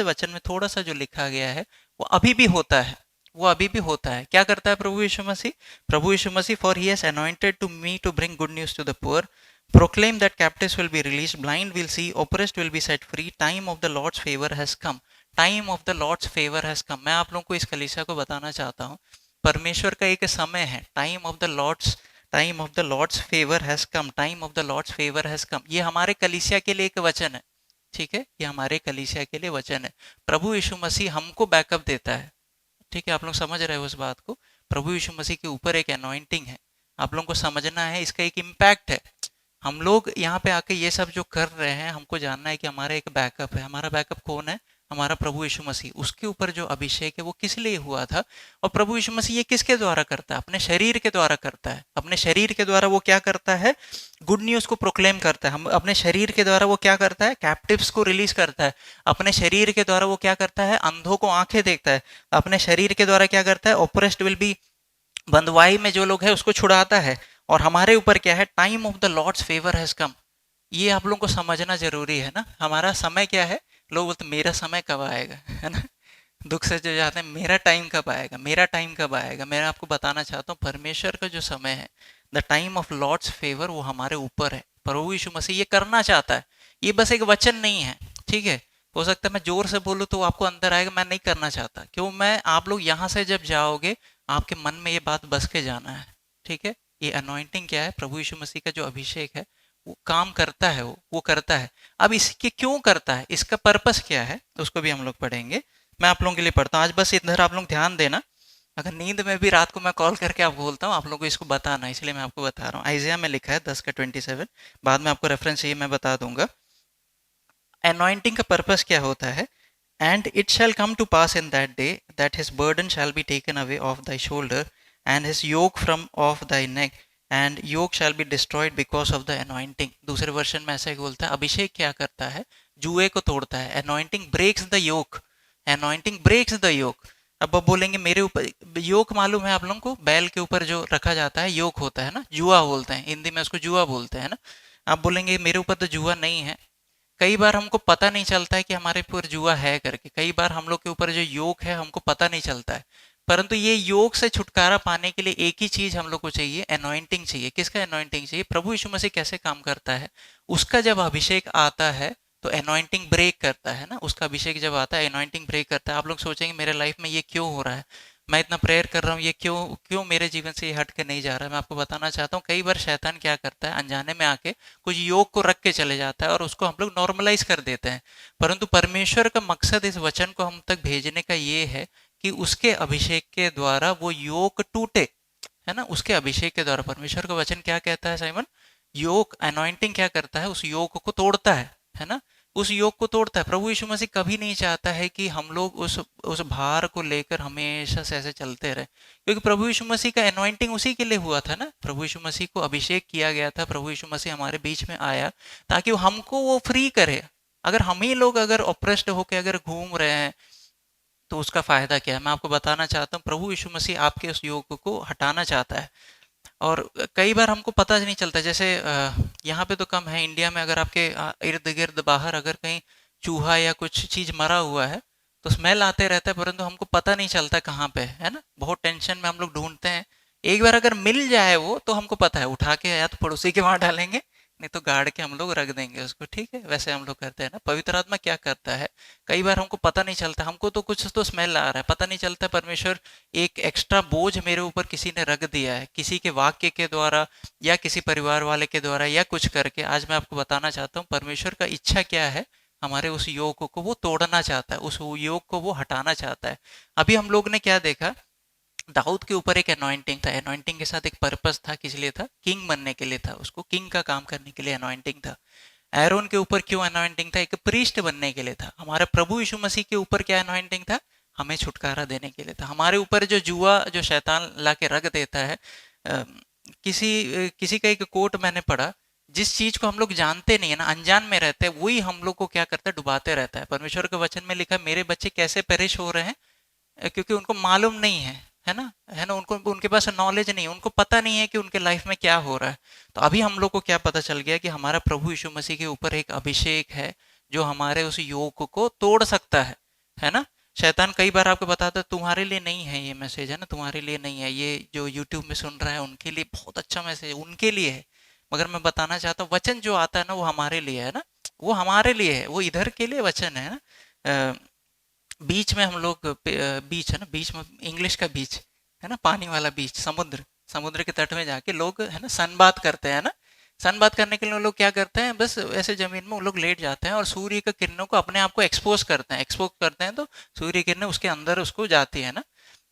A: वचन में थोड़ा सा जो लिखा गया है वो अभी भी होता है। वो अभी भी होता है। क्या करता है प्रभु यीशु मसीह? प्रभु Yeshu Masih, for he has anointed to me to bring good news to the poor, proclaim that captives will be released, blind will see, oppressed will be set free, time of the Lord's favor has come. Time of the Lord's favour has come. मैं आप लोगों को इस कलीसिया को बताना चाहता हूँ, परमेश्वर का एक समय है, time of the Lord's favour has come, time of the Lord's favour has come. ये हमारे कलीसिया के लिए एक वचन है, ठीक है, ये हमारे कलीसिया के लिए वचन है। प्रभु यीशु मसीह हमको बैकअप देता है, ठीक है, आप लोग समझ रहे हो उस बात को। प्रभु यीशु मसीह के ऊपर एक अनॉइंटिंग है, आप लोगों को समझना है, इसका एक इम्पैक्ट है। हम लोग यहाँ पे आके ये सब जो कर रहे हैं, हमको जानना है कि हमारा एक बैकअप है। हमारा बैकअप कौन है? हमारा प्रभु यीशु मसीह। उसके ऊपर जो अभिषेक है वो किस लिए हुआ था, और प्रभु यीशु मसीह ये किसके द्वारा करता है? अपने शरीर के द्वारा करता है। अपने शरीर के द्वारा वो क्या करता है? गुड न्यूज को प्रोक्लेम करता है। हम अपने शरीर के द्वारा वो क्या करता है? कैप्टिव्स को रिलीज करता है। अपने शरीर के द्वारा वो क्या करता है? अंधों को आंखें देखता है। अपने शरीर के द्वारा क्या करता है? ओप्रेस्ड विल बी, बंधुआई में जो लोग हैं उसको छुड़ाता है। और हमारे ऊपर क्या है? Time of the Lord's favour has come. ये आप लोगों को समझना जरूरी है ना। हमारा समय क्या है? लोग बोलते मेरा समय कब आएगा, है ना, दुख से जो जाते हैं, मेरा टाइम कब आएगा, मेरा टाइम कब आएगा। मैं आपको बताना चाहता हूँ, परमेश्वर का जो समय है, the time of Lord's favour, वो हमारे ऊपर है। प्रभु यीशु मसीह ये करना चाहता है। ये बस एक वचन नहीं है, ठीक है। हो सकता है मैं जोर से बोलूँ तो आपको अंदर आएगा, मैं नहीं करना चाहता। क्यों? मैं, आप लोग यहाँ से जब जाओगे, आपके मन में ये बात बस के जाना है, ठीक है। ये अनॉइंटिंग क्या है? प्रभु यीशु मसीह का जो अभिषेक है वो काम करता है, वो करता है। अब इसके क्यों करता है, इसका पर्पस क्या है, उसको भी हम लोग पढ़ेंगे। मैं आप लोगों के लिए पढ़ता हूँ आज, बस इधर आप लोग ध्यान देना। अगर नींद में भी रात को मैं कॉल करके आप बोलता हूँ, आप लोगों को इसको बताना, इसलिए मैं आपको बता रहा हूँ। आइजिया में लिखा है 10:27, बाद में आपको रेफरेंस चाहिए मैं बता दूंगा। अनॉइंटिंग का पर्पस क्या होता है? And it shall come to pass in that day that his burden shall be taken away off thy shoulder and his yoke from off thy neck and yoke shall be destroyed because of the anointing. दूसरे वर्षन में ऐसा ही बोलता है, अभिषेक क्या करता है? जुए को तोड़ता है। Anointing breaks the yoke, anointing breaks the yoke. अब आप बोलेंगे मेरे ऊपर योक मालूम है आप लोगों को? बैल के ऊपर जो रखा जाता है योक होता है ना, जुआ बोलते हैं हिंदी में उसको, जुआ बोलते हैं ना। आप बोलेंगे मेरे ऊपर तो जुआ नहीं है। कई बार हमको पता नहीं चलता है कि हमारे ऊपर जुआ है करके। कई बार हम लोग के ऊपर जो योग है हमको पता नहीं चलता है। परंतु ये योग से छुटकारा पाने के लिए एक ही चीज हम लोग को चाहिए, अनॉइंटिंग चाहिए। किसका अनॉइंटिंग चाहिए? प्रभु यीशु मसीह कैसे काम करता है? उसका जब अभिषेक आता है तो अनॉइंटिंग ब्रेक करता है ना। उसका अभिषेक जब आता है अनॉइंटिंग ब्रेक करता है। आप लोग सोचेंगे मेरे लाइफ में ये क्यों हो रहा है, मैं इतना प्रेयर कर रहा हूँ, ये क्यों क्यों मेरे जीवन से ये हट के नहीं जा रहा है। मैं आपको बताना चाहता हूँ, कई बार शैतान क्या करता है, अनजाने में आके कुछ योग को रख के चले जाता है और उसको हम लोग नॉर्मलाइज कर देते हैं। परंतु परमेश्वर का मकसद इस वचन को हम तक भेजने का ये है कि उसके अभिषेक के द्वारा वो योग टूटे, है ना। उसके अभिषेक के द्वारा परमेश्वर का वचन क्या कहता है साइमन? योग, अनॉइंटिंग क्या करता है? उस योग को तोड़ता है ना, उस योग को तोड़ता है। प्रभु यीशु मसीह कभी नहीं चाहता है कि हम लोग उस भार को लेकर हमेशा से ऐसे चलते रहे, क्योंकि प्रभु यीशु मसीह का अनॉइंटिंग उसी के लिए हुआ था ना। प्रभु यीशु मसीह को अभिषेक किया गया था, प्रभु यीशु मसीह हमारे बीच में आया ताकि हमको वो फ्री करे। अगर हम ही लोग अगर ऑप्रेस्ड होकर अगर घूम रहे हैं तो उसका फायदा क्या है? मैं आपको बताना चाहता हूँ, प्रभु यीशु मसीह आपके उस योग को हटाना चाहता है। और कई बार हमको पता नहीं चलता, जैसे यहाँ पे तो कम है, इंडिया में अगर आपके इर्द गिर्द बाहर अगर कहीं चूहा या कुछ चीज मरा हुआ है तो स्मेल आते रहता है, परंतु हमको पता नहीं चलता कहाँ पे है ना। बहुत टेंशन में हम लोग ढूंढते हैं। एक बार अगर मिल जाए वो तो हमको पता है, उठा के या तो पड़ोसी के वहां डालेंगे, नहीं तो गाड़ के हम लोग रख देंगे उसको, ठीक है। वैसे हम लोग करते हैं ना। पवित्र आत्मा क्या करता है, कई बार हमको पता नहीं चलता, हमको तो कुछ तो स्मेल आ रहा है, पता नहीं चलता परमेश्वर एक एक्स्ट्रा बोझ मेरे ऊपर किसी ने रख दिया है, किसी के वाक्य के द्वारा या किसी परिवार वाले के द्वारा या कुछ करके। आज मैं आपको बताना चाहता हूँ परमेश्वर का इच्छा क्या है, हमारे उस योग को वो तोड़ना चाहता है, उस योग को वो हटाना चाहता है। अभी हम लोग ने क्या देखा, दाऊद के ऊपर एक अनॉइंटिंग था। अनॉइंटिंग के साथ एक पर्पस था, किस लिए था? किंग बनने के लिए था, उसको किंग का काम करने के लिए अनॉइंटिंग था। एरोन के ऊपर क्यों अनॉइंटिंग था? एक प्रीस्ट बनने के लिए था। हमारे प्रभु यीशु मसीह के ऊपर क्या अनॉइंटिंग था? हमें छुटकारा देने के लिए था। हमारे ऊपर जो जुआ जो शैतान ला के रख देता है, किसी का एक कोट मैंने पढ़ा, जिस चीज को हम लोग जानते नहीं है ना, अनजान में रहते हैं, वही हम लोग को क्या करता है? डुबाते रहता है। परमेश्वर के वचन में लिखा, मेरे बच्चे कैसे पेरिश हो रहे हैं, क्योंकि उनको मालूम नहीं है ना, उनको उनके पास नॉलेज नहीं है, उनको पता नहीं है कि उनके लाइफ में क्या हो रहा है। तो अभी हम लोग को क्या पता चल गया कि हमारा प्रभु यीशु मसीह के ऊपर एक अभिषेक है जो हमारे उस योग को तोड़ सकता है ना। शैतान कई बार आपको बताता है तुम्हारे लिए नहीं है ये मैसेज, है ना, तुम्हारे लिए नहीं है ये, जो यूट्यूब में सुन रहा है उनके लिए बहुत अच्छा मैसेज है, उनके लिए है। मगर मैं बताना चाहता हूँ वचन जो आता है ना वो हमारे लिए है ना, वो हमारे लिए है, वो इधर के लिए वचन है ना। बीच में हम लोग बीच है ना, बीच में इंग्लिश का बीच है ना, पानी वाला बीच, समुद्र, समुद्र के तट में जाके लोग है ना सनबात करते हैं ना। सनबात करने के लिए वो लोग क्या करते हैं, बस ऐसे जमीन में वो लोग लेट जाते हैं और सूर्य के किरणों को अपने आप को एक्सपोज करते हैं, एक्सपोज करते हैं तो सूर्य किरणें उसके अंदर उसको जाती है ना।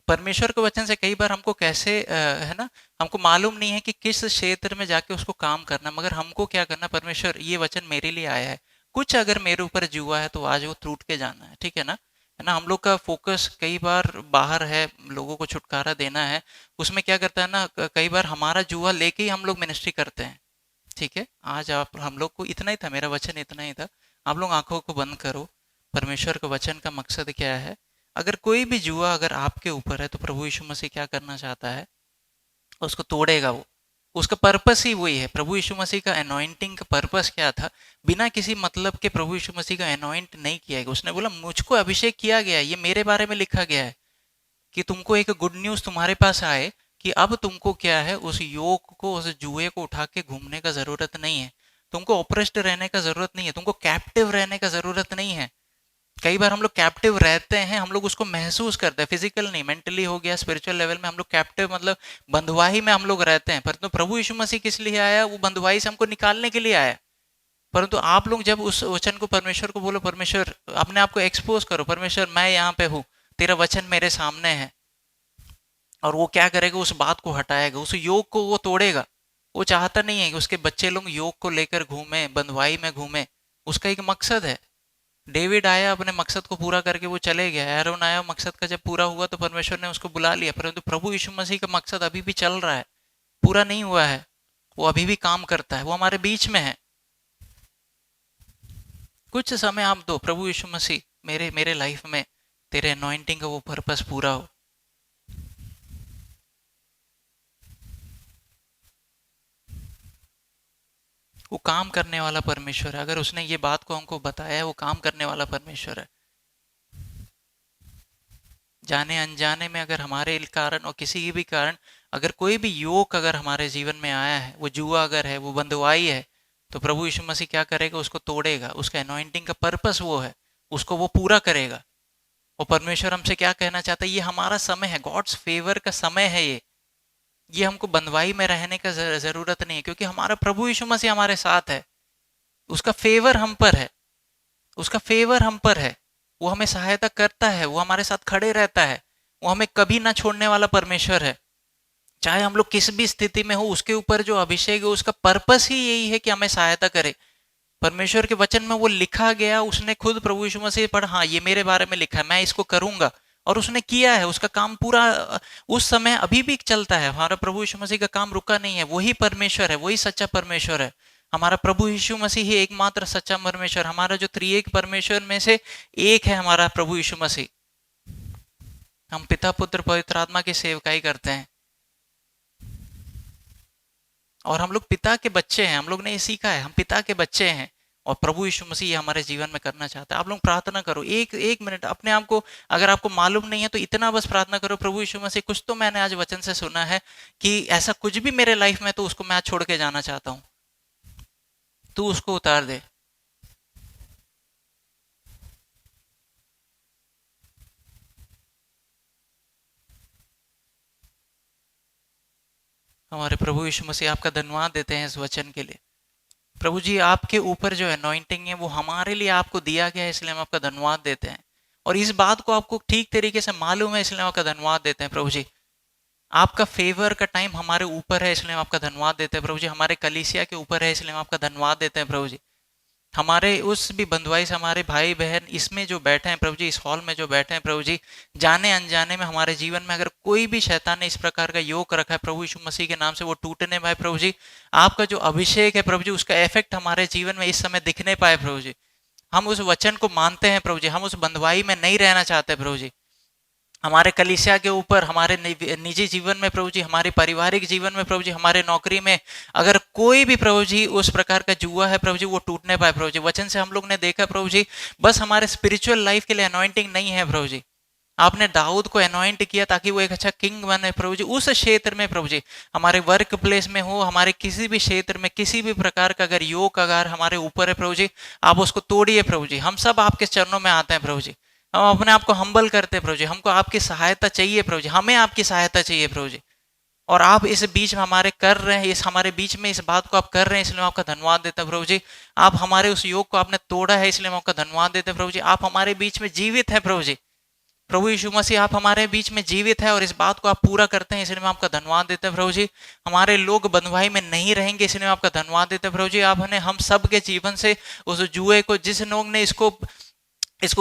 A: परमेश्वर के वचन से कई बार हमको कैसे है ना, हमको मालूम नहीं है कि किस क्षेत्र में जाके उसको काम करना, मगर हमको क्या करना, परमेश्वर ये वचन मेरे लिए आया है, कुछ अगर मेरे ऊपर जुआ है तो आज वो टूट के जाना है, ठीक है ना। है ना, हम लोग का फोकस कई बार बाहर है, लोगों को छुटकारा देना है, उसमें क्या करता है ना, कई बार हमारा जुआ लेके ही हम लोग मिनिस्ट्री करते हैं। ठीक है, आज आप हम लोग को इतना ही था, मेरा वचन इतना ही था। आप लोग आंखों को बंद करो, परमेश्वर के वचन का मकसद क्या है। अगर कोई भी जुआ अगर आपके ऊपर है तो प्रभु यीशु मसीह क्या करना चाहता है, उसको तोड़ेगा वो, उसका पर्पस ही वही है। प्रभु यीशु मसीह का अनॉइंटिंग का पर्पस क्या था, बिना किसी मतलब के प्रभु यीशु मसीह का अनॉइंट नहीं किया गया। उसने बोला मुझको अभिषेक किया गया है, ये मेरे बारे में लिखा गया है कि तुमको एक गुड न्यूज़ तुम्हारे पास आए कि अब तुमको क्या है, उस योग को, उस जुए को उठा के घूमने का ज़रूरत नहीं है, तुमको ऑपरेस्ट रहने का ज़रूरत नहीं है, तुमको कैप्टिव रहने का ज़रूरत नहीं है। कई बार हम लोग कैप्टिव रहते हैं, हम लोग उसको महसूस करते हैं, फिजिकल नहीं, मेंटली हो गया, स्पिरिचुअल लेवल में हम लोग कैप्टिव मतलब बंधुआई में हम लोग रहते हैं। परंतु प्रभु यीशु मसीह किस लिए आया, वो बंधुआई से हमको निकालने के लिए आया। परंतु आप लोग जब उस वचन को, परमेश्वर को बोलो, परमेश्वर अपने आप को एक्सपोज करो, परमेश्वर मैं यहाँ पे हूँ, तेरा वचन मेरे सामने है, और वो क्या करेगा, उस बात को हटाएगा, उस योग को वो तोड़ेगा। वो चाहता नहीं है कि उसके बच्चे लोग योग को लेकर घूमे, बंधुआई में घूमे, उसका एक मकसद है। डेविड आया, अपने मकसद को पूरा करके वो चले गया, एरोन आया, मकसद का जब पूरा हुआ तो परमेश्वर ने उसको बुला लिया। परंतु प्रभु यीशु मसीह का मकसद अभी भी चल रहा है, पूरा नहीं हुआ है, वो अभी भी काम करता है, वो हमारे बीच में है। कुछ समय आप दो, प्रभु यीशु मसीह मेरे मेरे लाइफ में तेरे अनॉइंटिंग का वो पर्पस पूरा हो। वो काम करने वाला परमेश्वर है, अगर उसने ये बात को हमको बताया है, वो काम करने वाला परमेश्वर है। जाने अनजाने में अगर हमारे कारण और किसी के भी कारण अगर कोई भी योग अगर हमारे जीवन में आया है, वो जुआ अगर है, वो बंधुआई है, तो प्रभु यीशु मसीह क्या करेगा, उसको तोड़ेगा। उसका अनॉइंटिंग का पर्पस वो है, उसको वो पूरा करेगा। और परमेश्वर हमसे क्या कहना चाहता है, ये हमारा समय है, गॉड्स फेवर का समय है ये हमको बंधुआई में रहने का जरूरत नहीं है, क्योंकि हमारा प्रभु यीशु मसीह हमारे साथ है, उसका फेवर हम पर है, उसका फेवर हम पर है, वो हमें सहायता करता है, वो हमारे साथ खड़े रहता है, वो हमें कभी ना छोड़ने वाला परमेश्वर है। चाहे हम लोग किस भी स्थिति में हो, उसके ऊपर जो अभिषेक है उसका पर्पस ही यही है कि हमें सहायता करे। परमेश्वर के वचन में वो लिखा गया, उसने खुद प्रभु यीशु मसीह पर, हाँ ये मेरे बारे में लिखा है, मैं इसको करूंगा, और उसने किया है, उसका काम पूरा उस समय अभी भी चलता है। हमारा प्रभु यीशु मसीह का काम रुका नहीं है, वही परमेश्वर है, वही सच्चा परमेश्वर है। हमारा प्रभु यीशु मसीह ही एकमात्र सच्चा परमेश्वर, हमारा जो त्रिएक परमेश्वर में से एक है हमारा प्रभु यीशु मसीह। हम पिता पुत्र पवित्र आत्मा की सेवकाई करते हैं, और हम लोग पिता के बच्चे हैं, हम लोग ने ये सीखा है, हम पिता के बच्चे हैं, और प्रभु यीशु मसीह ये हमारे जीवन में करना चाहता है। आप लोग प्रार्थना करो, एक एक मिनट अपने आप को, अगर आपको मालूम नहीं है तो इतना बस प्रार्थना करो, प्रभु यीशु मसीह कुछ तो मैंने आज वचन से सुना है कि ऐसा कुछ भी मेरे लाइफ में, तो उसको मैं आज छोड़ के जाना चाहता हूँ, तू उसको उतार दे। हमारे प्रभु यीशु मसीह आपका धन्यवाद देते हैं इस वचन के लिए। प्रभु जी आपके ऊपर जो अनॉइंटिंग है वो हमारे लिए आपको दिया गया है, इसलिए हम आपका धन्यवाद देते हैं, और इस बात को आपको ठीक तरीके से मालूम है, इसलिए हम आपका धन्यवाद देते हैं। प्रभु जी आपका फेवर का टाइम हमारे ऊपर है, इसलिए हम आपका धन्यवाद देते हैं। प्रभु जी हमारे कलीसिया के ऊपर है, इसलिए हम आपका धन्यवाद देते हैं। प्रभु जी हमारे उस भी बंधुआई से हमारे भाई बहन इसमें जो बैठे हैं, प्रभु जी इस हॉल में जो बैठे हैं, प्रभु जी जाने अनजाने में हमारे जीवन में अगर कोई भी शैतान ने इस प्रकार का योग रखा है, प्रभु यीशु मसीह के नाम से वो टूटने पाए। प्रभु जी आपका जो अभिषेक है प्रभु जी, उसका इफेक्ट हमारे जीवन में इस समय दिखने पाए। प्रभु जी हम उस वचन को मानते हैं प्रभु जी, हम उस बंधुआई में नहीं रहना चाहते प्रभु जी। हमारे कलीसिया के ऊपर, हमारे निजी जीवन में प्रभु जी, हमारे पारिवारिक जीवन में प्रभु जी, हमारे नौकरी में अगर कोई भी प्रभु जी उस प्रकार का जुआ है प्रभु जी, वो टूटने पाए। प्रभु जी वचन से हम लोग ने देखा प्रभु जी, बस हमारे स्पिरिचुअल लाइफ के लिए अनॉइंटिंग नहीं है प्रभु जी, आपने दाऊद को अनॉइंट किया ताकि वो एक अच्छा किंग बने प्रभु जी। उस क्षेत्र में प्रभु जी, हमारे वर्क प्लेस में हो, हमारे किसी भी क्षेत्र में किसी भी प्रकार का अगर योग अगर हमारे ऊपर है प्रभु जी, आप उसको तोड़िए प्रभु जी। हम सब आपके चरणों में आते हैं प्रभु जी, हम अपने आप को हम्बल करते हैं प्रभु जी। हमको आपकी सहायता चाहिए प्रभु जी, हमें आपकी सहायता चाहिए प्रभु जी। और आप इस बीच में हमारे कर रहे हैं, इस हमारे बीच में इस बात को आप कर रहे हैं, इसलिए हम आपका धन्यवाद देते हैं प्रभु जी। आप हमारे उस योग को आपने तोड़ा है, इसलिए हम आपका धन्यवाद देते हैं प्रभु जी। आप हमारे बीच में जीवित है प्रभु जी। प्रभु यीशु मसीह, आप हमारे बीच में जीवित है और इस बात को आप पूरा करते हैं, इसलिए हम आपका धन्यवाद देते हैं प्रभु जी। हमारे लोग बंधुआई में नहीं रहेंगे, इसलिए हम आपका धन्यवाद देते हैं प्रभु जी। आपने हम सब के जीवन से उस जुए को, जिस लोग ने इसको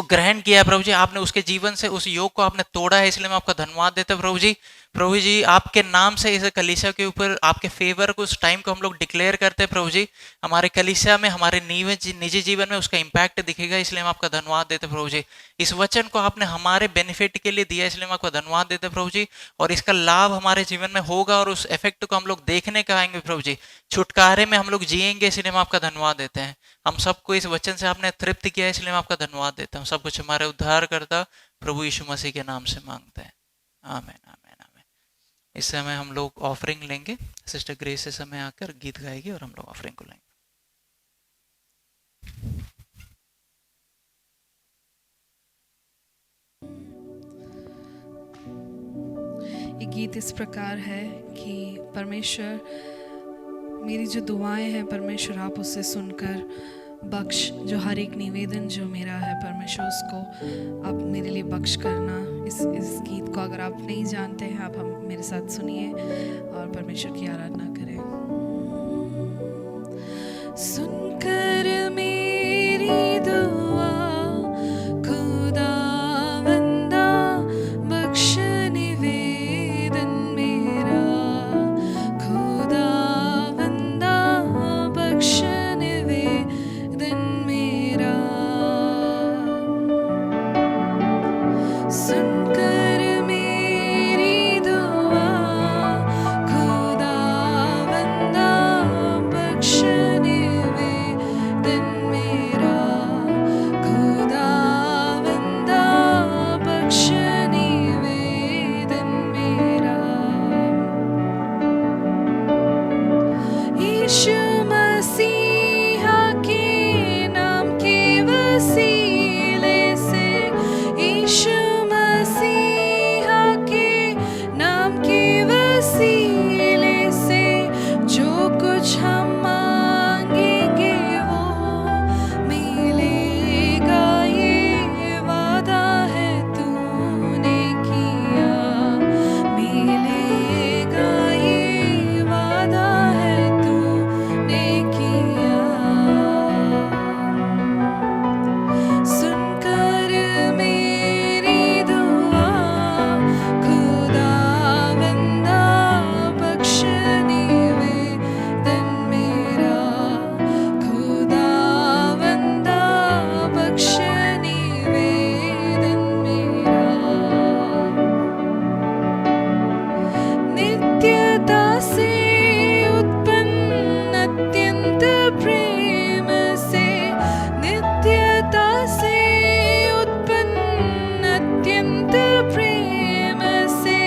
A: ग्रहण किया प्रभु जी, आपने उसके जीवन से उस योग को आपने तोड़ा है, इसलिए हम आपका धन्यवाद देते हैं प्रभु जी। प्रभु जी, आपके नाम से इस कलीसिया के ऊपर आपके फेवर को, उस टाइम को हम लोग डिक्लेयर करते हैं प्रभु जी। हमारे कलीसिया में, हमारे निजी जीवन में उसका इम्पैक्ट दिखेगा, इसलिए हम आपका धन्यवाद देते हैं प्रभु जी। इस वचन को आपने हमारे बेनिफिट के लिए दिया, इसलिए हम आपका धन्यवाद देते हैं प्रभु जी। और इसका लाभ हमारे जीवन में होगा और उस इफेक्ट को हम लोग देखने का आएंगे प्रभु जी। छुटकारे में हम लोग जिएंगे, इसलिए हम आपका धन्यवाद देते हैं। हम सबको इस वचन से आपने तृप्त किया, इसलिए हम आपका धन्यवाद देते हैं। सब कुछ हमारे उद्धार करता प्रभु यीशु मसीह के नाम से मांगते हैं, आमीन आमीन आमीन। इस समय हम लोग ऑफरिंग लेंगे। सिस्टर ग्रेस इस समय आकर गीत गाएगी और हम लोग ऑफरिंग को लेंगे।
C: ये गीत इस प्रकार है कि परमेश्वर, मेरी जो दुआएं हैं परमेश्वर आप उससे सुनकर बख्श, जो हर एक निवेदन जो मेरा है परमेश्वर उसको आप मेरे लिए बख्श करना। इस गीत को अगर आप नहीं जानते हैं, आप हम मेरे साथ सुनिए और परमेश्वर की आराधना करें। सुनकर मेरी दुआ खुदावंदा, बख्श निवेदन मेरा, खुदावंदा बख्श निवेदन मेरा। सुनकर मेरी दुआ खुदावंदा, बख्श निवेदन मेरा, खुदावंदा बख्श निवेदन मेरा। यीशु मसीहा के नाम के वसीले से, यीशु मसीहा के नाम के वसीले से, जो कुछ हम मांगेंगे वो मिलेगा, ये वादा है तूने किया, मिलेगा ये वादा है तूने किया। सुनकर मेरी दुआ खुदावंदा, बख्श निवेदन मेरा, खुदावंदा बख्श निवेदन मेरा। नित्यता से उत्पन्न अत्यंत प्रेम से, नित्यता से उत्पन्न अत्यंत प्रेम से,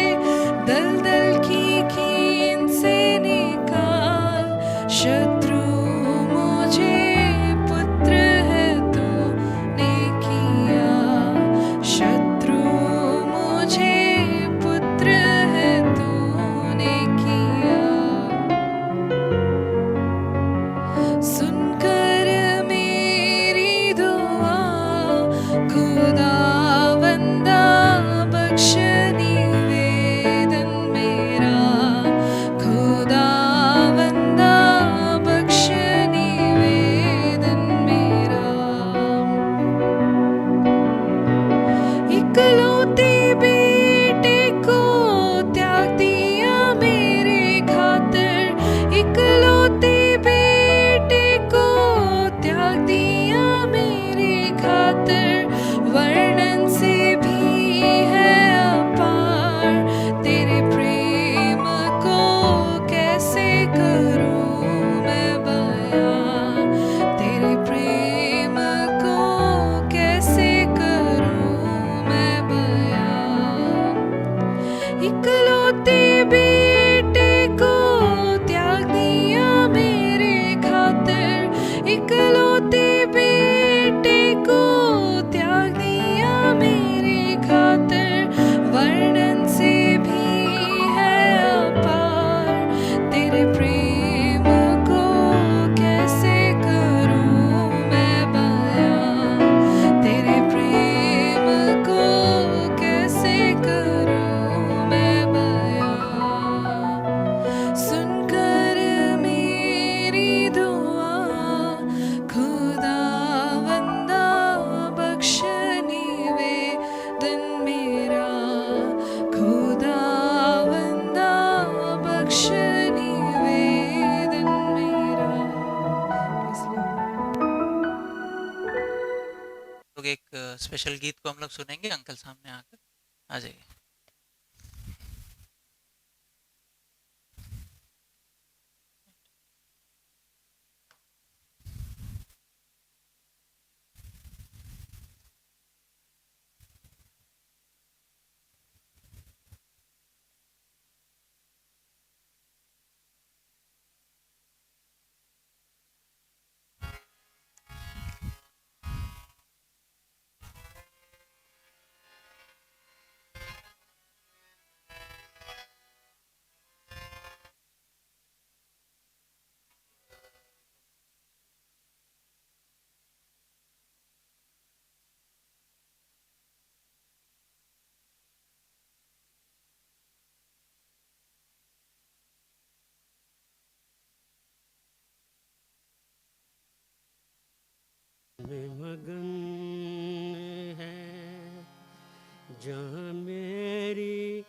C: दलदल की कीन से निकाल शत्रु मुझे, पुत्र है तूने किया, शत्रु मुझे पुत्र है तूने किया। सुनकर मेरी दुआ खुदावंदा, बख्श निवेदन मेरा, खुदावंदा बख्श निवेदन मेरा। इकलौते बेटे को त्याग दिया मेरे खातिर, इकलौते बेटे को त्याग दिया मेरे खातिर, वर्णन से भी है अपार तेरे प्रेम को, कैसे करूं मैं बयां, तेरे प्रेम को कैसे करूं मैं बयां।
A: स्पेशल गीत को हम लोग सुनेंगे। अंकल सामने आकर आ जाइए।
D: में मगन है जहाँ मेरी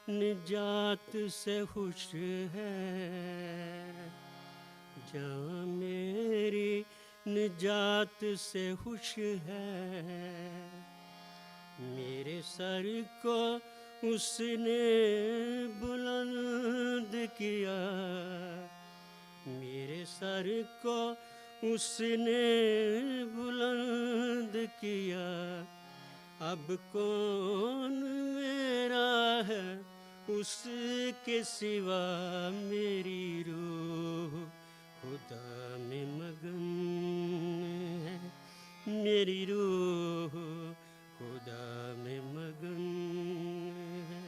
D: निजात से खुश है, जहाँ मेरी निजात से खुश है। मेरे सर को उसने बुलंद किया, मेरे सर को उसने बुलंद किया। अब कौन मेरा है उसके सिवा, मेरी रूह खुदा में मगन है, मेरी रूह खुदा में मगन है।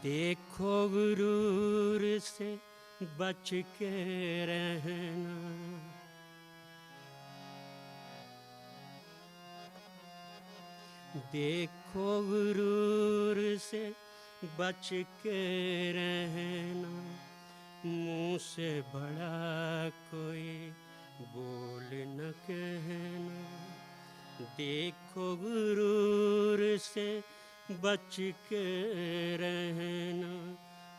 D: देखो गुरूर से बच के रहना, देखो गुरूर से बच के रहना। मुँह से बड़ा कोई बोल न कहना, देखो गुरूर से बच के रहना।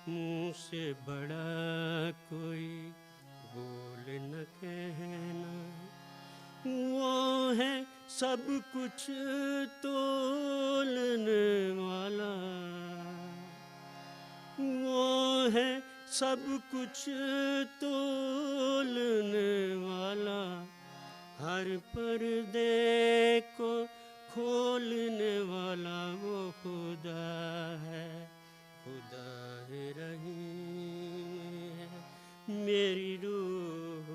D: मुँह से बड़ा कोई बोल न कहना। वो है सब कुछ तोलने वाला, वो है सब कुछ तोलने वाला। हर पर्दे को खोलने वाला वो खुदा है, खुदा है रहीम है। मेरी रूह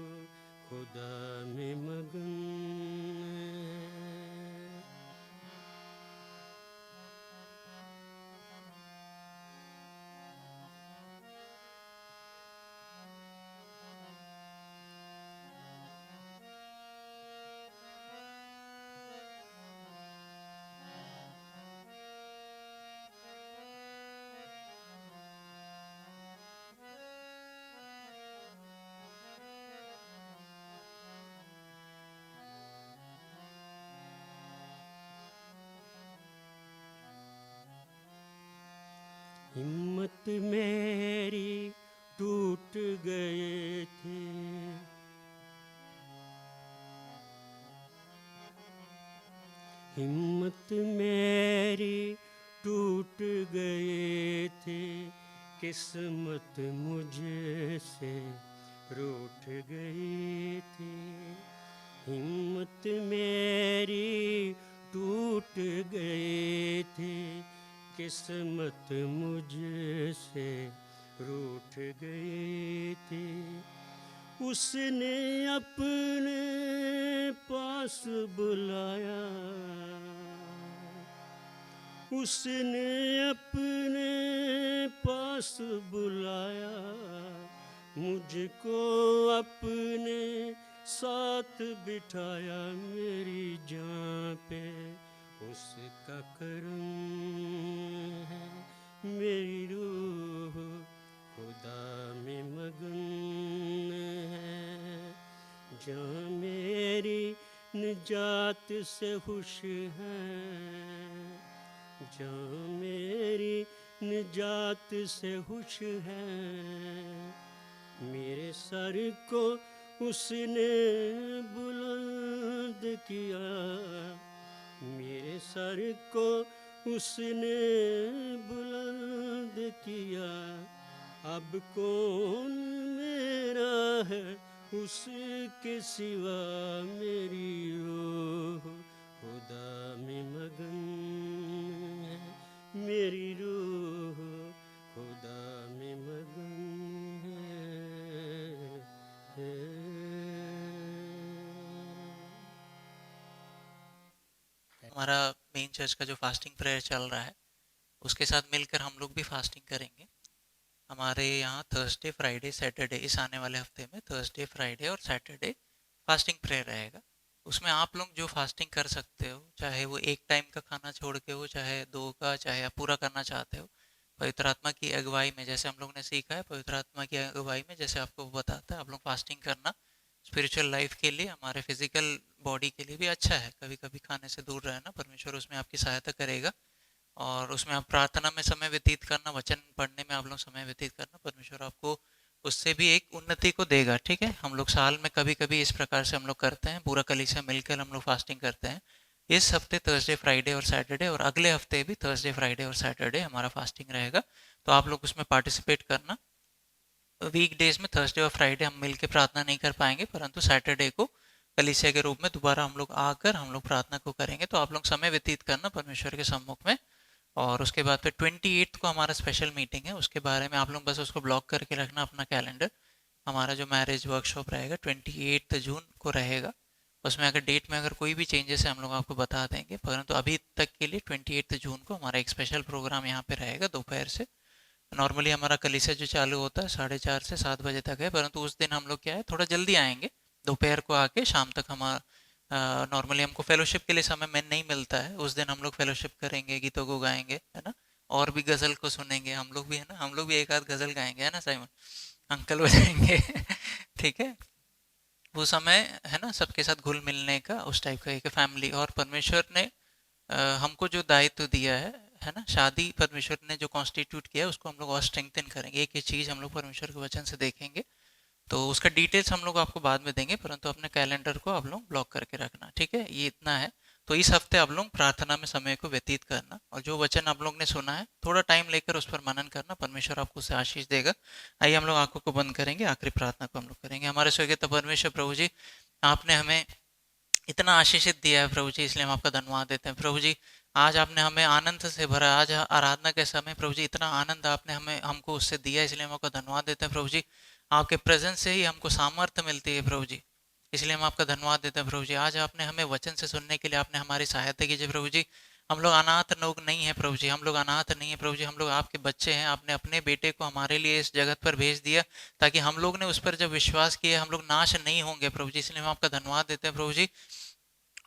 D: खुदा में मगन है। हिम्मत मेरी टूट गए थे, हिम्मत मेरी टूट गए थे। किस्मत मुझसे रूठ गई थी, हिम्मत मेरी टूट गए थे। किस्मत मुझसे रूठ गई थी। उसने अपने पास बुलाया, उसने अपने पास बुलाया। मुझको अपने साथ बिठाया मेरी जान पे, उसका करम है। मेरी रूह खुदा में मगन है, जहाँ मेरी निजात से खुश है, जहाँ मेरी निजात से खुश है। मेरे सर को उसने बुलंद किया, मेरे सर को उसने बुलंद किया। अब कौन मेरा है उसके सिवा, मेरी रूह खुदा में मगन है, मेरी रूह खुदा में मगन है।
A: हमारा मेन चर्च का जो फास्टिंग प्रेयर चल रहा है उसके साथ मिलकर हम लोग भी फास्टिंग करेंगे। हमारे यहाँ थर्सडे फ्राइडे सैटरडे, इस आने वाले हफ्ते में थर्सडे फ्राइडे और सैटरडे फास्टिंग प्रेयर रहेगा। उसमें आप लोग जो फास्टिंग कर सकते हो, चाहे वो एक टाइम का खाना छोड़ के हो, चाहे दो का, चाहे आप पूरा करना चाहते हो, पवित्र आत्मा की अगुवाई में, जैसे हम लोग ने सीखा है पवित्र आत्मा की अगुवाई में जैसे आपको वो बताता है, आप लोग फास्टिंग करना स्पिरिचुअल लाइफ के लिए, हमारे फिजिकल बॉडी के लिए भी अच्छा है। कभी कभी खाने से दूर रहना, परमेश्वर उसमें आपकी सहायता करेगा। और उसमें आप प्रार्थना में समय व्यतीत करना, वचन पढ़ने में आप लोग समय व्यतीत करना, परमेश्वर आपको उससे भी एक उन्नति को देगा। ठीक है, हम लोग साल में कभी कभी इस प्रकार से हम लोग करते हैं, पूरा कलीसिया मिलकर हम लोग फास्टिंग करते हैं। इस हफ्ते थर्सडे फ्राइडे और सैटरडे, और अगले हफ्ते भी थर्सडे फ्राइडे और सैटरडे हमारा फास्टिंग रहेगा। तो आप लोग उसमें पार्टिसिपेट करना। वीक डेज में थर्सडे और फ्राइडे हम मिलकर प्रार्थना नहीं कर पाएंगे, परंतु सैटरडे को कलीसिया के रूप में दोबारा हम लोग आकर हम लोग प्रार्थना को करेंगे। तो आप लोग समय व्यतीत करना परमेश्वर के सम्मुख में। और उसके बाद फिर 28 को हमारा स्पेशल मीटिंग है, उसके बारे में आप लोग बस उसको ब्लॉक करके रखना अपना कैलेंडर। हमारा जो मैरिज वर्कशॉप रहेगा 28 जून को रहेगा। उसमें अगर डेट में अगर कोई भी चेंजेस है हम लोग आपको बता देंगे, परंतु अभी तक के लिए 28 जून को हमारा एक स्पेशल प्रोग्राम यहाँ पे रहेगा दोपहर से। नॉर्मली हमारा कलीसिया जो चालू होता है 4:30 से 7 बजे तक है, परंतु उस दिन हम लोग क्या है थोड़ा जल्दी आएंगे, दोपहर को आके शाम तक हमारा नॉर्मली हमको फेलोशिप के लिए समय में नहीं मिलता है। उस दिन हम लोग फेलोशिप करेंगे, गीतों को गाएंगे, है ना, और भी गज़ल को सुनेंगे। हम लोग भी है ना, हम लोग भी एक आध गज़ल गाएंगे, है ना साइमन, अंकल बजाएंगे ठीक है, वो समय है ना सबके साथ घुल मिलने का, उस टाइप का एक फैमिली। और परमेश्वर ने हमको जो दायित्व दिया है ना, शादी परमेश्वर ने जो कॉन्स्टिट्यूट किया है उसको हम लोग और स्ट्रेंथन करेंगे। एक एक चीज़ हम लोग परमेश्वर के वचन से देखेंगे, तो उसका डिटेल्स हम लोग आपको बाद में देंगे, परंतु अपने कैलेंडर को आप लोग ब्लॉक करके रखना। ठीक है, ये इतना है। तो इस हफ्ते आप लोग प्रार्थना में समय को व्यतीत करना, और जो वचन आप लोग ने सुना है थोड़ा टाइम लेकर उस पर मनन करना, परमेश्वर आपको उससे आशीष देगा। आइए हम लोग आंखों को बंद करेंगे, आखिरी प्रार्थना को हम लोग करेंगे। हमारे स्वर्गीय परमेश्वर प्रभु जी, आपने हमें इतना आशीषित दिया है प्रभु जी, इसलिए हम आपका धन्यवाद देते हैं प्रभु जी। आज आपने हमें आनंद से भरा, आज आराधना के समय प्रभु जी इतना आनंद आपने हमें हमको उससे दिया, इसलिए हम आपका धन्यवाद देते हैं प्रभु जी। आपके प्रेजेंस से ही हमको सामर्थ्य मिलती है प्रभु जी, इसलिए हम आपका धन्यवाद देते हैं प्रभु जी। आज आपने हमें वचन से सुनने के लिए आपने हमारी सहायता कीजिए प्रभु जी। हम लोग अनाथ लोग नहीं हैं प्रभु जी, हम लोग अनाथ नहीं है प्रभु जी, हम लोग आपके बच्चे हैं। आपने अपने बेटे को हमारे लिए इस जगत पर भेज दिया ताकि हम लोग ने उस पर जब विश्वास किया हम लोग नाश नहीं होंगे प्रभु जी, इसलिए हम आपका धन्यवाद देते हैं प्रभु जी।